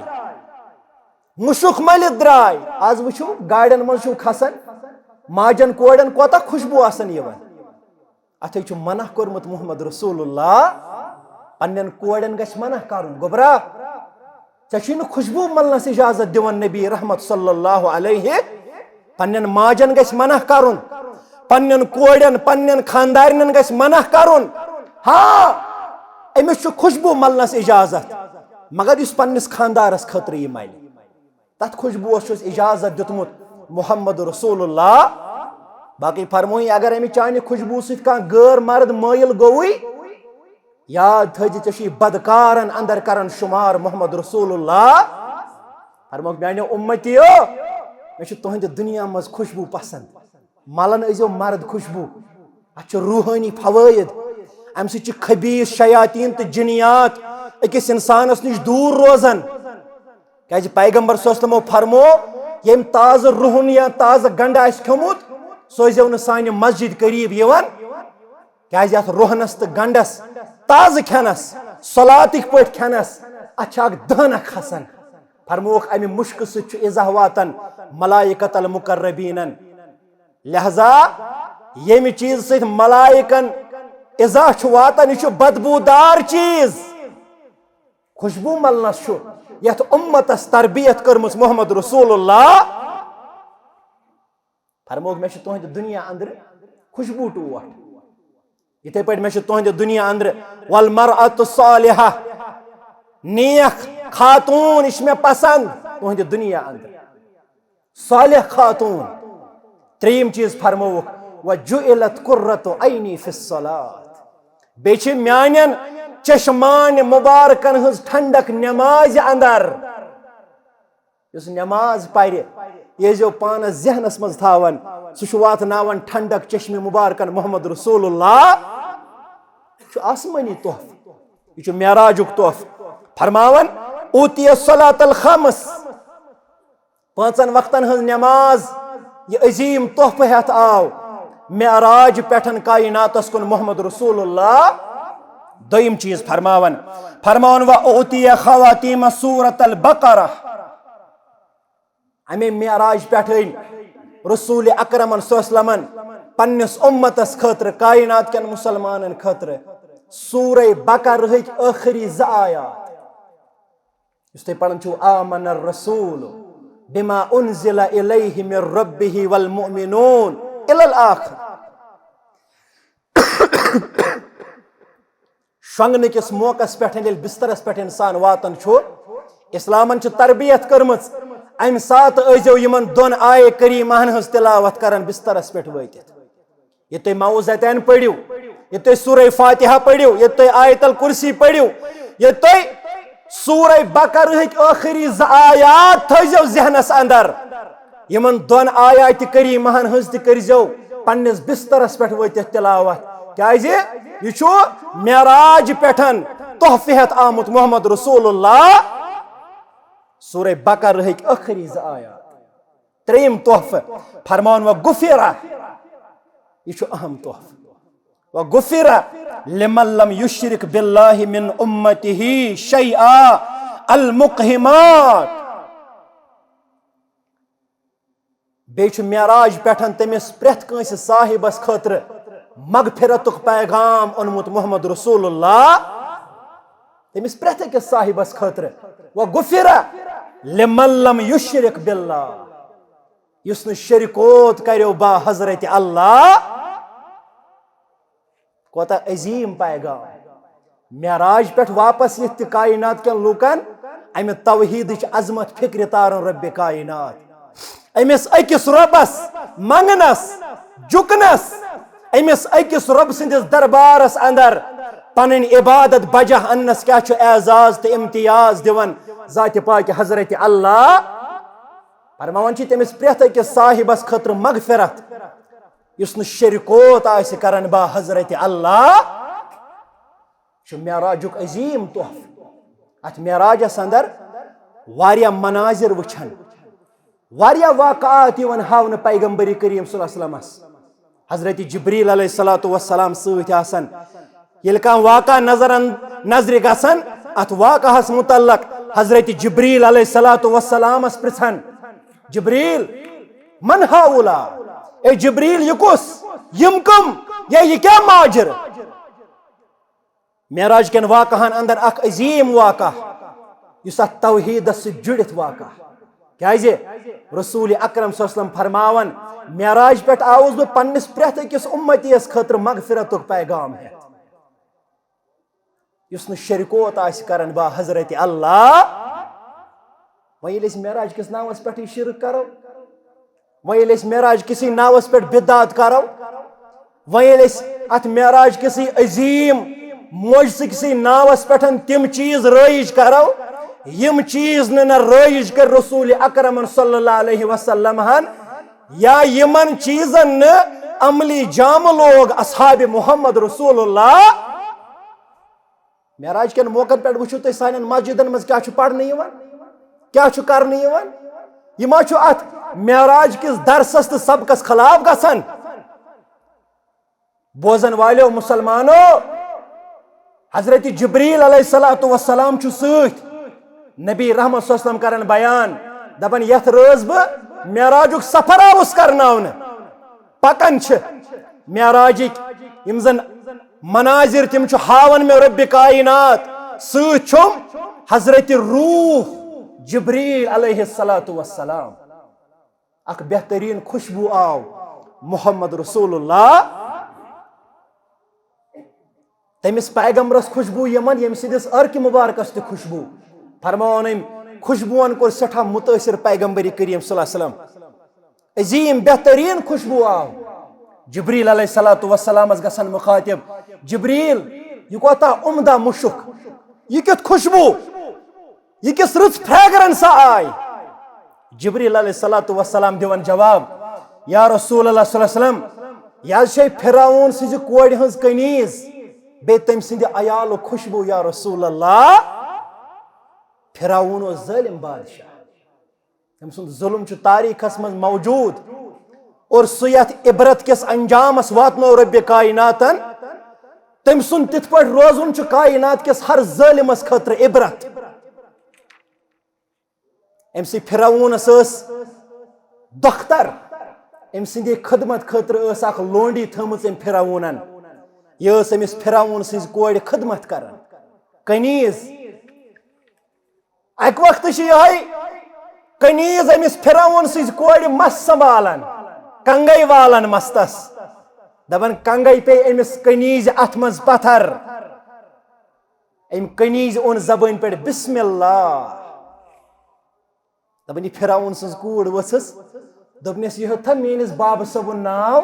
مشک ملت درائے آز وچھو گاڑین من چھو کھسن ماجن کوڑن کوتا خوشبو آسن یوان اتھے چھو منع کرمت محمد رسول اللہ پنن کوڑن گش منع کرن گبرا چچین خوشبو ملنس اجازت دیون نبی رحمت صلی اللہ علیہ پنن ماجن گش منع کرن پنن کوڑن پنن خاندارن گش منع کرن ہاں امس چھ خوشبو ملنس اجازت مگر اس پنس خاندارس خطر یہ مل تت خوشبو چھس اجازت دتمت محمد رسول اللہ باقی فرموئی اگر امی چانہ خوشبو ست کان غیر مرد مائل گوئی یاد تھجی چشی بدکارن اندر کرن شمار محمد رسول اللہ فرموک میانہ امتیو میں تہند دنیا مز خوشبو پسند ملن ازو مرد خوشبو اتھ روحانی فوائد ام سی خبیث شیاطین تو جنیات اکس انسانس نش دور روزن کہ پیغمبر صلی اللہ علیہ وسلم فرمو یم تازہ روحن یا تازہ گنڈ آس کھومت سوزیو نہ سانہ مسجد قریب یوان کہ روحنس تو گنڈس تازہ کھینس صلاتک پٹ کھینس اتھ دانہ کھسان فرموک امہ مشک ست ازہ واتن ملائکت المقربین لہذا یمہ چیز ست ملائکن ازہ واتن یہ بدبودار چیز خوشبو ملنس یت امتس تربیت کرمس محمد رسول اللہ فرموک میں تہند دنیا اندر خوشبو ٹوٹ یتھے پہ میں تہند دنیا اندر والمرأة الصالحہ نیک خاتون اس میں پسند تہند دنیا اندر صالح خاتون تریم چیز فرموک وجعلت قرۃ عینی فی الصلاۃ بیچ میانن چشمان مبارکن ہز ٹھنڈک نماز اندر اس نماز پرِ یہ جو پانس ذہنس مز تھاون سہ واتناون ٹھنڈک چشم مبارکن محمد رسول اللہ آسمانی تحف یہ معراجک تحف فرماون اوتی الصلاۃ الخمس پانچن وقتن ہز نماز یہ عظیم تحفہ ہتھ آو معراج پٹھن کائناتس کن محمد رسول اللہ دویم چیز فرماون و اوتی خواتیم سورۃ البقرہ امی معراج پٹھن رسول اکرم صلی اللہ علیہ وسلم پنس امتس خاطر کائنات کن مسلمانن خاطر سورہ بقرہ آخری ز آیات یُس تُہۍ پران چھُو آمن الرسول بما انزل الیہ من ربہ والمؤمنون الی الآخر. شۄنگنہٕ کِس موقعس پٮ۪ٹھ ییٚلہِ بسترس پٮ۪ٹھ اِنسان واتان چھُ اسلامن چھِ تربیت کٔرمٕژ امہِ ساتہٕ ٲسۍزیو یِمن دۄن آیے کریٖماہن ہٕنٛز تلاوت کران بسترس پٮ۪ٹھ وٲتِتھ. یہِ تُہۍ معوذتین پٔرِو، یہِ تُہۍ سورہ فاتحہ پٔرِو، یہِ تُہۍ آیت الکرسی پٔرِو، یہِ تُہۍ سورہ بقرہٕکۍ ٲخری 2 آیات تھٲیزیو ذہنس اندر. یِمن دۄن آیاتِ کریٖماہن ہٕنٛز تہِ کٔرۍزیو پننِس بسترس پٮ۪ٹھ وٲتِتھ تلاوت. کیازِ یہِ چھُ معراج پٮ۪ٹھ تحفہٕ ہٮ۪تھ آمُت محمد رسول اللہ. سورہ بقرہٕکۍ ٲخری 2 آیات. 3یم تحفہٕ فرمان وغفرہ، یہ چھُ اہم تحفہٕ. وغفرہ لمن لم یشرک باللہ من امتہ شیئا المقہمات. بیٚیہِ چھُ معراج پٮ۪ٹھ تٔمِس پرٛٮ۪تھ کٲنٛسہِ صاحبس خٲطرٕ مغفرتُک پیغام اوٚنمُت محمد رسول اللہ. تٔمِس پرٛٮ۪تھ أکِس صاحبس خٲطرٕ وغفرہ لمن لم یشرک باللہ، یُس نہٕ شرکوت کریو با حضرت اللہ. کوتاہ عظیٖم پیغام. معراج پٮ۪ٹھ واپس یِتھ تہِ کائنات کٮ۪ن لوٗکن امہِ توحیٖدٕچ عظمت فکرِ تارن رۄبِ کائنات. أمِس أکِس رۄبس منگنس جُکنس، أمِس أکِس رۄب سٕنٛدِس دربارس اندر پنٕنۍ عبادت بجا اننس کیٛاہ چھُ اعزاز تہٕ امتیاز دِوان ذاتِ پاکہِ حضرت اللہ. فرماوان چھِ تٔمِس پرٛٮ۪تھ أکِس صاحبس خٲطرٕ مغفرت یُس نہٕ شرکوت آسہِ کران با حضرت اللہ. چھُ معراجُک عظیٖم تحفہٕ. اتھ معراجس اندر واریاہ مناظر وٕچھن، واریاہ واقعات یِوان ہاونہٕ پیغمبر کریم صلی اللہ علیہ وسلمس. حضرت جبریل علیہ الصلوۃ والسلام سۭتۍ آسان. ییٚلہِ کانٛہہ واقعہ نظرِ گژھان اتھ واقعہس متعلق حضرت جبریل علیہ الصلوۃ والسلامس پرژھان، جبریل من ہاؤلا، اے جبریل یہ کُس، یِم کٕم، یا یہِ کیٛاہ ماجر. معراج کٮ۪ن واقعہن اندر اکھ عظیٖم واقعہ یُس اتھ توحیٖدس سۭتۍ جُڑِتھ واقعہ. کیازِ رسول اکرم صلی اللہ علیہ وسلم فرماوان معراج پٮ۪ٹھ آوُس بہٕ پننِس پرٛٮ۪تھ أکِس اُمتیس خٲطرٕ مغفرتُک پیغام ہٮ۪تھ یُس نہٕ شرکوت آسہِ کران با حضرت اللہ. وۄنۍ ییٚلہِ أسۍ معراج کِس ناوس پٮ۪ٹھٕے شرک کرو، وۄنۍ ییٚلہِ أسۍ معراج کِسٕے ناوس پٮ۪ٹھ بدعات کرو، وۄنۍ ییٚلہِ أسۍ اتھ معراج کِسٕے عظیٖم معجزٕ کِسٕے ناوس پٮ۪ٹھ تِم چیٖز رٲیِج کرو یِم چیٖز نہٕ رٲیِج کٔرۍ رسول اکرمن صلی اللہ علیہ وسلم ہن، یا یِمن چیٖزن نہٕ عملی جامہٕ لوگ اصحابِ محمد رسول اللہ. معراج کٮ۪ن موقعن پٮ۪ٹھ وٕچھِو تُہۍ سانٮ۪ن مسجدن منٛز کیٛاہ چھُ پرنہٕ یِوان، کیٛاہ چھُ کرنہٕ یِوان. یہِ ما چھُ اتھ معراج کِس درسس تہٕ سبقس خلاف گژھان. بوزن والیو مسلمانو، حضرت جبریل علیہ الصلوۃ والسلام چھُ سۭتۍ. نبی رحمت صلی اللہ علیہ وسلم کران بیان، دپان یتھ رٲژ بہٕ معراجُک سفر آوُس کرناونہٕ. پکان چھِ معراجٕکۍ یِم زن مناظر تِم چھُ ہاوان مےٚ رۄبِ کائنات. سۭتۍ چھُم حضرت روح جبریل علیہ الصلوۃ والسلام. اکھ بہترین خوشبو آو محمد رسول اللہ. تٔمِس پیغمبرس خوشبو یِمن ییٚمہِ سٕنٛدِس عرقہِ مُبارکس تہِ خوشبو. فرماوان أمۍ خوشبوٗن کوٚر سٮ۪ٹھاہ مُتٲثر پیغمبر کریم صلی اللہ علیہ وسلم. عظیٖم بہترین خوشبو آو. جبریل علیہ الصلوۃ والسلامس گژھان مخاطب، جبریل یہ کوتاہ عمدہ مُشُک، یہ کیُتھ خوشبو، یہ کِس رٕژ فریگرنسا آے. جبریل علیہ الصلوۃ والسلام دِوان جواب، یا رسول اللہ صلی اللہ علیہ وسلم، یہ حظ چھے فرعون سٕنٛزِ کورِ ہٕنٛز کنیٖز بیٚیہِ تٔمۍ سٕنٛدِ عیالُک خوشبو یا رسول اللہ. فرعون اوس ظٲلِم بادشاہ، تٔمۍ سُنٛد ظُلم چھُ تاریٖخس منٛز موجوٗد، اور سُہ یتھ عبرت کِس انجامس واتنو رۄبِ کائناتن. تٔمۍ سُنٛد تِتھ پٲٹھۍ روزُن چھُ کائنات کِس ہر ظٲلمس خٲطرٕ عبرت. أمۍ سٕے فرعونس ٲس دۄختر، أمۍ سٕنٛدِ خدمت خٲطرٕ ٲس اکھ لونڈی تھٲمٕژ أمۍ فرعونن. یہِ ٲس أمِس فرعون سٕنٛزِ کورِ خدمت کران، کنیٖز. اکہ وقت یہ کنیز امس پھرون سز کور مس سنبھالان کنگے والان مستس دپان کنگے پے امس کنیز ات مز پتھر ام کنیز اون زبان پہ بسم اللہ دپان یہ پھرون سز کور ؤژھس دوپنس یہ تھا میٲنِس بابا صٲبُن ناو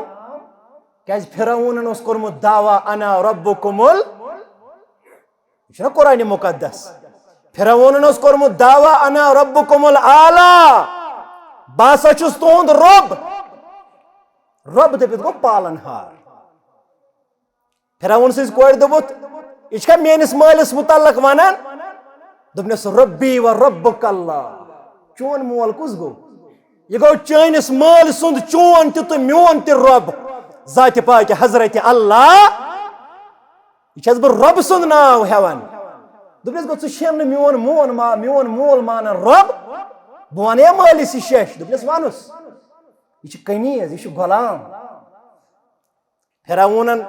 کیاز پھرونن اوس کوٚرمُت دعوا انا ربکم یہ چھُنہ قرآنِ مقدس پھرونن اوس کوٚرمُت دعوا انا ربکم الاعلیٰ بہٕ ہسا چھُس تُہُنٛد رۄب رۄب دٔپِتھ گوٚو پالن ہار پھرون سٕنٛزِ کورِ دوٚپُتھ یہ چھا میٲنِس مٲلِس متعلق ونان دوٚپنس ربی و ربک اللہ چون مول کُس گوٚو یہ گو چٲنِس مٲلۍ سُنٛد چون تہِ تہٕ میون تہِ رۄب ذاتِ پاکہِ حضرت اللہ یہ چھس بہٕ رۄب سُنٛد ناو ہٮ۪وان دوٚپنس گوٚو ژٕ چھُکھ نہٕ میون مول مانان رۄب بہٕ ونے مٲلِس یہِ شیٚش دوٚپنس وَنُس یہ چھُ کنیز یہ چھُ غلام پھرونن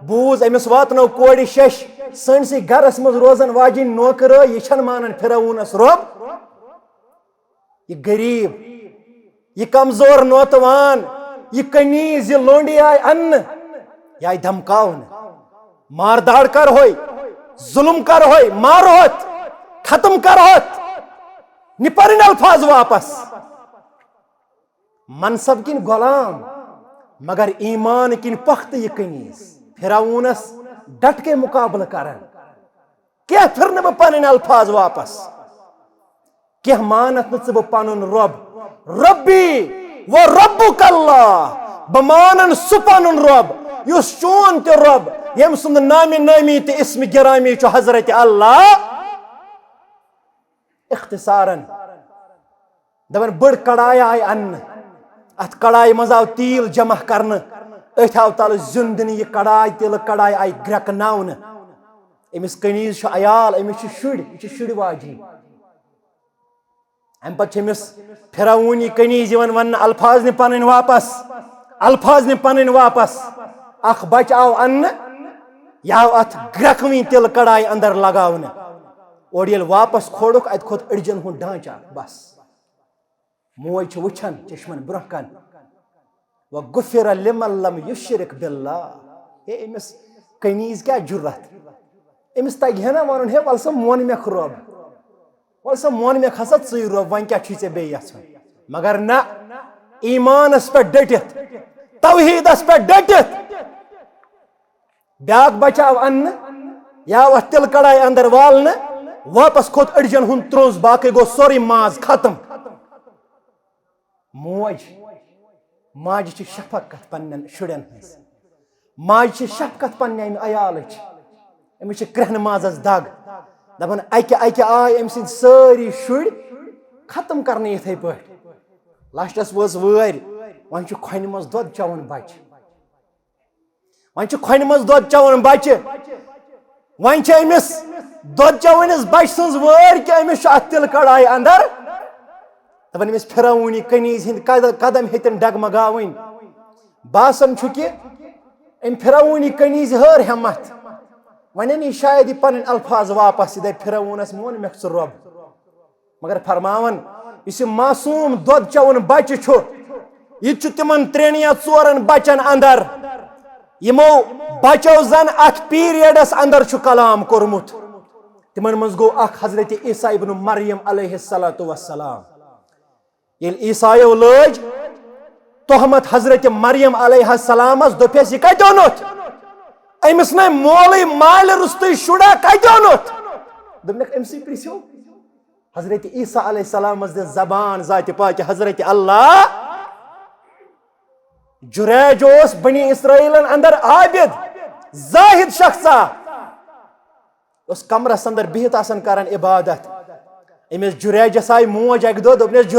بوٗز أمِس واتنو کورِ شیٚش سٲنسٕے گرس منٛز روزن واجیٚنۍ نوکرٲے یہِ چھنہٕ مانان پھرونس رۄب یہ غریب یہ کمزور نوتوان یہ کنیز یہ لونڈی آئی ان یہ آئی دھمکاؤن مارداڑ کر ہوئی ظلم کر ہوئی ماروت ختم کر ہوت نپرن الفاظ واپس منصب کن غلام مگر ایمان کن پخت یہ کنیز پھرونس ڈٹ کے مقابلہ کرن کیا پھرن بہ پنن الفاظ واپس کیا مانت نہ ژٕ بہ پنن رب ربی و ربک اللہ بمانن سہ پنن رب یس چون تہ رب یم سند نامی نامی تہ اسم گرامی چھ حضرت اللہ اختصارن دپان بڑ کڑائی آئی ان ات کڑائی مز آو تیل جمع کرن ات آو تل زیُن دنہ یہ کڑائی تیل کڑائی آئی گرکناون امس کنیز چھ عیال امس چھ شر یہ شر واجی ام پتہ امس پھرونی کنیز ون الفاظ نے پنن واپس اخ بچ آو ان یہ آو ات گرکویں تل کڑائی اندر لگاون اور یل واپس کھوڑک ات کھوت اڑجن ہن ڈھانچہ بس موج چھ وچھن چشمن برہ کن وغفر لمن لم یشرک باللہ ہے امس کنیز کیا جرت امس تگہ نا ون ہے ول سا مون میکھ رب ول سا مون میکھ ہسا ژٕے رب ون کیا چھی ژے بیٚیہِ یژھان مگر نہ ایمانس پہ ڈٹتھ توحیدس پہ ڈٹتھ بیاکھ بچاو ان یا اتھ تل کڑائی اندر والن واپس کھوت اڑجن ہن تروز باقی گو سوری ماز ختم ماج چھ شفقت پنن شرین ہز ماج چھ شفقت پنن ام عیالچ امس چھ کرہن مازس دگ دپان اکہ آئی ام سند ساری شر ختم کرنے یتھے پٲٹھۍ لاسٹس وٲژ وٲرۍ وۄنۍ چھُ کھۄنہِ منٛز دۄد چٮ۪وان بچہِ وۄنۍ چھُ کھۄنہِ منٛز دۄد چٮ۪وان بچہِ وۄنۍ چھِ أمِس دۄد چٮ۪وٲنِس بچہِ سٕنٛز وٲرۍ کہِ أمِس چھُ اتھ تِلہٕ کڑائی اندر دپان أمِس پھرونی کنیز ہٕنٛدۍ قدم ہیٚتِن ڈگمگاوٕنۍ باسان چھُ کہِ أمۍ پھرونی کنیز ہٲر ہٮ۪متھ وۄنۍ أنی شاید یہِ پنٕنۍ الفاظ واپس یہِ دپہِ پھرونس مون مےٚ ژٕ رۄب مگر فرماون یُس یہِ معصوٗم دۄد چٮ۪وان بچہِ چھُ یہ چھُ تِمن 3 یا 4 بچن اندر یمو بچو زن اتھ پیریڈس اندر چھُ کلام کوٚرمُت تمن منٛز گوٚو اکھ حضرت عیسیٰ ابن مریم علیہ الصلوۃ والسلام ییٚلہِ عیسایو لٲج تہمت حضرت مریم علیہ السلامس دوٚپیس یہِ کتہِ اوٚنُتھ أمِس نے مولٕے مالہِ روٚستُے شُرا کتہِ اوٚنُتھ دوٚپنکھ أمسٕے پرژھِو حضرت عیسیٰ علیہ السلام دِژ زبان ذاتِ پاکہِ حضرت اللہ جریج اوس بنی اسرائیلن اندر عابد زاہد شخصا اس کمرس اندر بہت آسان کران عبادت امس جریجس آئی موج اکہ دۄہ دوٚپنس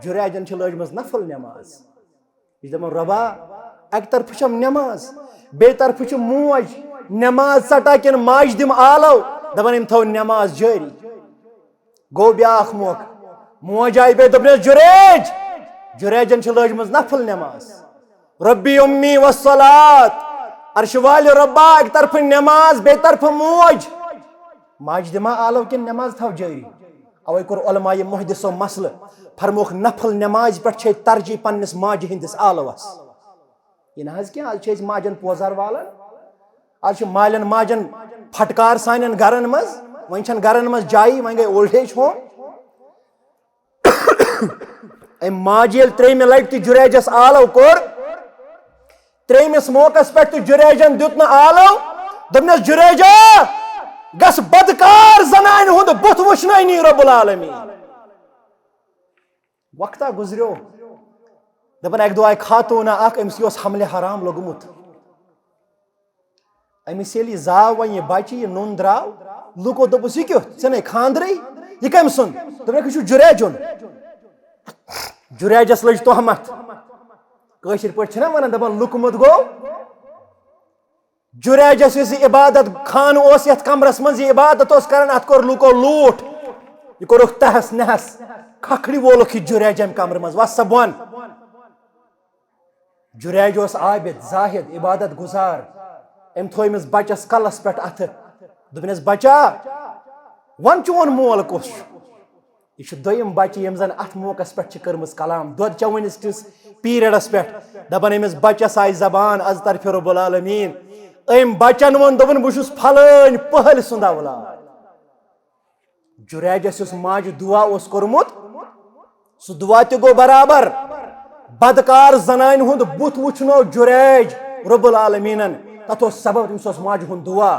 جریجن چھ لٲجمٕژ نفل نماز یہ دپان رۄبا اکہ طرفہٕ چھم نماز بیٚیہِ طرفہٕ چھِ موج نماز ژٹا کِن ماجہِ دِم آلو دپان أمۍ تھٲو نماز جٲری گوٚو بیاکھ موقع موج آئی بیٚیہِ دوٚپنس جریجن چھ لٲجمٕژ نفل نماز ربی امی والصلاة عرش والہِ رۄبا اکہ طرفہٕ نماز بیٚیہِ طرفہٕ موج ماجہِ دِما آلو کِنہٕ نماز تھاو جٲری اوے کور علماء محدثو مسئلہ فرموک نفل نماز پہ ترجیح پنس ماجہ ہندس آلوس یہ نہ کیا آج ماجن پوزار والن آج مالن ماجن پھٹکار سان گرن مز ون چھن گرن مز جائی ون گئی اولڈ ایج ہوم ام ماجیل تریمہ لٹ تہ جریجس آلو کور تریمس موقع پہ تہ جریجن دیت نا آلو دپنس جریجا گس بدکار زنان ہند بت وچھنانی رب العالمین وقتہ گزریو دپن اک دو آئی خاتون اخ امس اس حملہ حرام لوگمت امس یل زاو ون یہ بچہ یہ نون دراو لوکو دپس یہ کیت ژے خاندرے یہ کم سن دپن یہ جریجن جریجس لج تہمت کاشر پہ ونان دپان لوکمت گو جریجس اس عبادت خان اس یت کمرس من یہ عبادت اس کران ات کور لوکو لوٹ یہ کورک تہس نہس کھکھڑی وولک یہ جریج ام کمر من وس سا بون جریج اس عابد زاہد عبادت گزار ام تھومس بچس کلس پہ اتھ دپنس بچا ون چون مول کس یہ دویم بچہ یم زن ات موقع پہ کرمز کلام دود چونس کس پیریڈس پہ دپان امس بچس آئی زبان از طرف رب العالمین ام بچن ون دپن بہس پھلن پہل سند اولاد جریجس اس ماج دعا اس کورمت سہ دعا تہ گو برابر بدکار زنان ہند بت وچھنو جریج رب العالمین تتھ سبب تمس ماج ہند دعا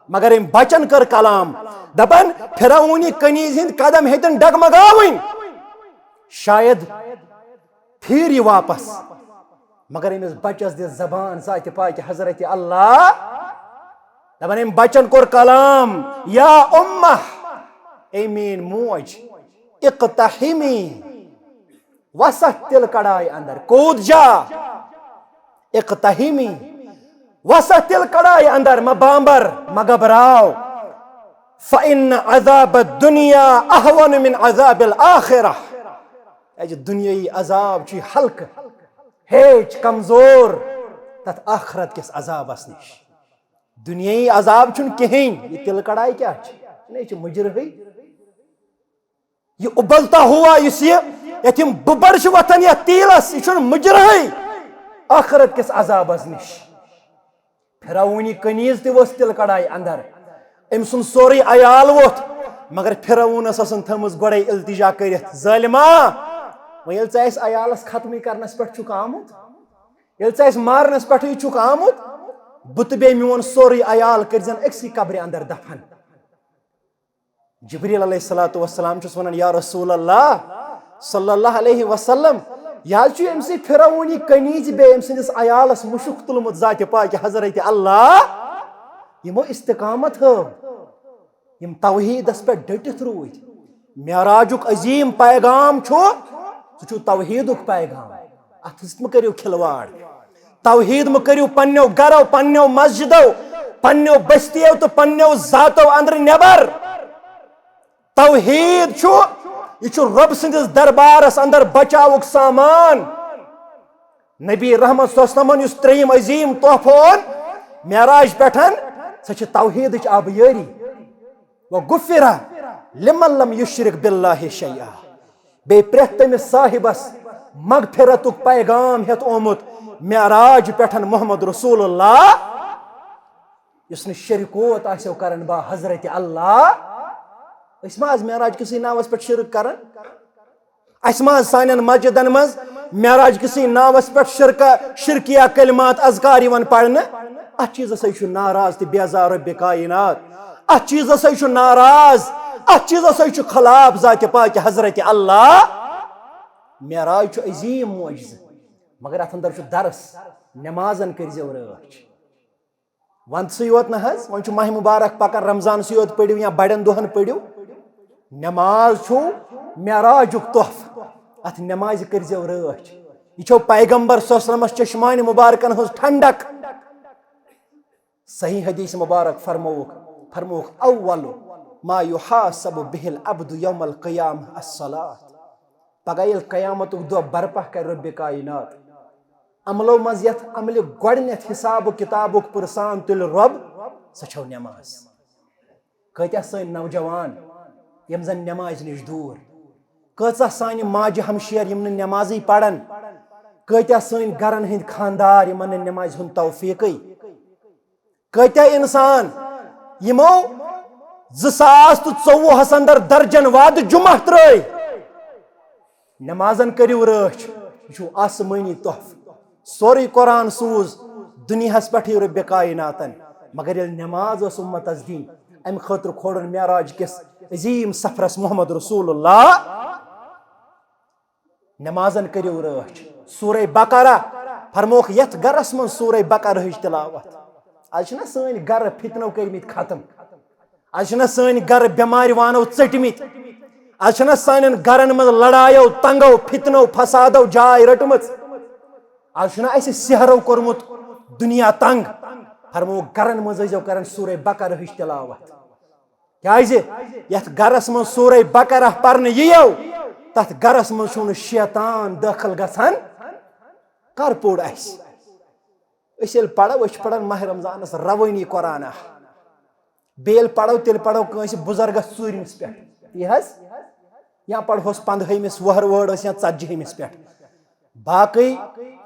مگر ام بچن کر کلام دپن پھرونی کنیز ہند قدم ہتن ڈگمگاون شاید پھر یہ واپس مگر امس بچس دس زبان ذات پاک حضرت اللہ دپن ام بچن کور کلام یا امہ اے مین موج اقتحمی وسط تل کڑائی اندر کود جا اقتحمی وسط تل کڑائی اندر مبامبر مگبراو فإن عذاب الدنیا اہون من عذاب الآخرہ اے دنیای عذاب چی حلق ہیچ کمزور تت آخرت کس عذاب اس نش دنیای عذاب چون کہیں یہ تل کڑائی کیا نہیں مجر ہوئی یہ ابلتا ہوا اس یہ ببر وتن یا تیلس یہ مجر ہوئی آخرت کس عذاب اس نش پھرونی کنیز تہ وس تل کڑائی اندر ام سن سوری عیال ووت مگر پھرونس اسن تھمز گوڑے التجا کرت ظالما ویل ژےٚ عیالس ختمی کرنس پہ چھک آمت یل ژےٚ مارنس پہ یہ چھک آمت بت بے میون سوری عیال کرزن اکسی قبر اندر دفن جبریل علیہ الصلوۃ والسلام چھس ونان یا رسول اللہ صلی اللہ علیہ وسلم یا امس پھرونی کنیز بے ام سندس عیالس مشک تلمت ذات پاک حضرت اللہ یمو استقامت ہو یم توحیدس پہ ڈٹت روٗدۍ معراجک عظیم پیغام چھو سہ توحیدک پیغام اتھ مہ کریو کھلواڑ توحید مہ کریو پننیو گرو پننیو مسجدو پننیو بستیو تو پننیو ذاتو اندر نبر توحید چھو یہ رب سندس دربارس اندر بچاوک سامان نبی رحمت صلی اللہ علیہ وسلم اس تریم عظیم تحفون معراج پٹھن سہ توحید آبیاری وغفر لمن لم یشرک باللہ شیئا بے پریت تمس صاحبس مغفرتک پیغام ہت آمت معراج پٹھن محمد رسول اللہ اس نے شرکوت آسو کرن با حضرت اللہ اس ما معراج کسی ناوس پہ شرک کرن اس ما سانن مسجدن مز معراج کسی ناوس پہ شرکیہ کلمات اذکار یوان پڑھنے ات چیز سے ناراض تہ بیزار رب کائنات ات چیز سے ناراض ات چیز سے خلاف ذات پاک حضرت اللہ معراج عظیم معجزہ مگر ات اندر درس نمازن کرزو رچ ون سی یوت نہ حظ ون ماہ مبارک پکان رمضان سی یوت پڑھو یا بڑن دہن پڑھو نماز چھو معراجک تحف ات نماز کرزو رچ یہ پیغمبر صلی اللہ علیہ وسلم چشمان مبارکن ہز ٹھنڈک صحیح حدیث مبارک فرموک اول ما يحاسب به العبد يوم القيامة الصلاة پگہ یل قیامت دہ برپا کر رب کائنات عملو مز یت عمل گۄڈنیتھ حساب کتابک پرسان تل رب سہ چھو نماز کتیا سن نوجوان یم زن نماز نش دور کۭژاہ سانہِ ماجہِ ہمشیر یم نہٕ نمازٕے پرن کۭتیاہ سٲنۍ گرن ہٕنٛدۍ خاندار یمن نہٕ نمازِ ہُنٛد توفیٖقٕے کۭتیاہ اِنسان یمو 2024 اندر درجن واد جمعہ ترٲے نمازن کٔرِو رٲچھ یہ چھُ آسمٲنی تحفہٕ سورُے قرآن سوٗز دُنیاہس پٮ۪ٹھٕے رۄبِ کایناتن مگر ییٚلہِ نماز ٲس اُمتس دِنۍ امہِ خٲطرٕ کھولُن معراج کِس عظیٖم سفرس محمد رسول اللہ نمازن کٔرِو رٲچھ سورہ بقرہ فرموکھ یتھ گرس منٛز سورہ بقرہٕچ تلاوت آز چھِنہ سٲنۍ گرٕ فتنو کٔرمٕتۍ ختم آز چھِنہ سٲنۍ گرٕ بٮ۪مارِ وانو ژٔٹمٕتۍ آز چھِنہ سانٮ۪ن گرن منٛز لڑایو تنگو فتنو فسادو جاے رٔٹمٕژ آز چھُنہ اَسہِ سحرو کوٚرمُت دُنیا تنگ فرموکھ گرن منٛز ٲسۍزیو کران سورہ بقرہٕچ تلاوت کیازِ یتھ گرس منٛز سورہ بقرہ پرنہٕ یِیو تتھ گرس منٛز چھُنہٕ شیطان دٲخل گژھان کر پوٚر اسہِ أسۍ ییٚلہِ پرو أسۍ چھِ پران ماہ رمضانس روٲنی قرآنہ بیٚیہِ ییٚلہِ پرو تیٚلہِ پرو کٲنٛسہِ بُزرگس 4مِس پٮ۪ٹھ تی حظ یا پرہوس 15مِس وُہر وٲڑ ٲس یا 40مِس پٮ۪ٹھ باقٕے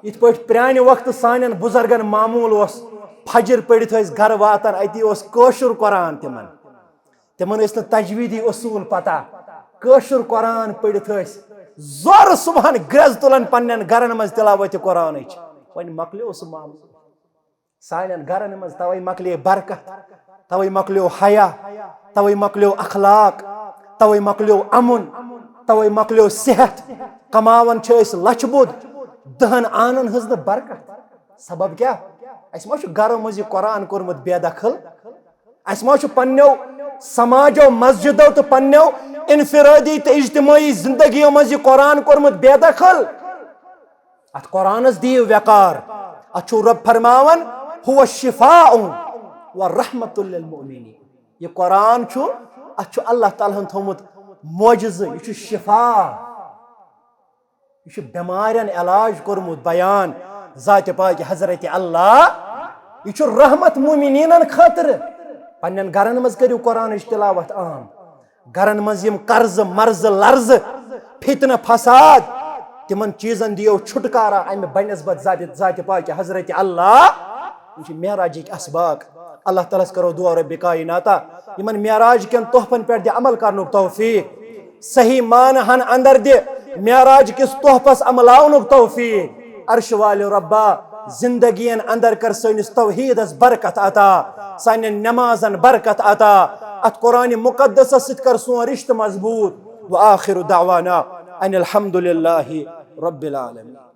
یِتھ پٲٹھۍ پرانہِ وقتہٕ سانٮ۪ن بُزرگن معموٗل اوس فجر پٔرِتھ ٲسۍ گرٕ واتان اتی اوس کٲشُر قرآن تِمن ٲسۍ نہٕ تجویٖدی اصوٗل پتہ کٲشُر قرآن پٔرِتھ ٲسۍ زورٕ صبحن گرٛٮ۪ز تُلان پننٮ۪ن گرن منٛز تلاوتِ قرآنٕچ وۄنۍ مۄکلیو سُہ معاملہٕ سانٮ۪ن گرن منٛز توے مۄکلے برکت توے مۄکلیو حیا توے مۄکلیو اخلاق توے مۄکلیو امُن توے مۄکلیو صحت کماوان چھِ أسۍ لچھِ بوٚد 10 آنن ہٕنٛز نہٕ برکت سبب کیاہ اسہِ ما چھُ گرو منٛز یہِ قرآن کوٚرمُت بے دخل اسہِ ما چھُ پننیو سماجو مسجدو تہٕ پننیو انفرٲدی تہٕ اجتمٲعی زندگیو منٛز یہِ قرآن کوٚرمُت بے دخل اتھ قرآنس دِیِو وقار اتھ چھُ رۄب فرماوان هو شفاء ورحمة للمؤمنین یہ قرآن چھُ اتھ چھُ اللہ تعالیٰ ہن تھوٚومُت معجزٕ یہِ چھُ شفا یہ بیمارن علاج کوٚرمُت بیان ذاتِ پاک حضرت اللہ یہ رحمت مومنینن خٲطرٕ پننٮ۪ن گرن منٛز کٔرِو قرآنٕچ تلاوت عام گرن منٛز یِم قرضہٕ مرضہٕ لرزٕ فتنہٕ فساد تِمن چیٖزن دِیو چھُٹکارا امہِ بنسبت ذاتِ پاک حضرت اللہ یہ چھِ معراجٕکۍ اسباق اللہ تعالیٰ ہس کرو دعا رۄبِ کایناتہ یِمن معراج کٮ۪ن تحفن پٮ۪ٹھ دِ عمل کرنُک توفیٖق صحیح معنی ہن اندر دِ معراج کِس تحفس عملاونُک توفیٖق عرش والہِ رۄبا زندگین اندر کر سٲنِس توحیٖدس برکت عطا سانٮ۪ن نمازن برکت عطا اتھ قرآنِ مقدسس سۭتۍ کر سون رشتہٕ مضبوٗط وآخر دعوانا ان الحمد للہ رب العالمین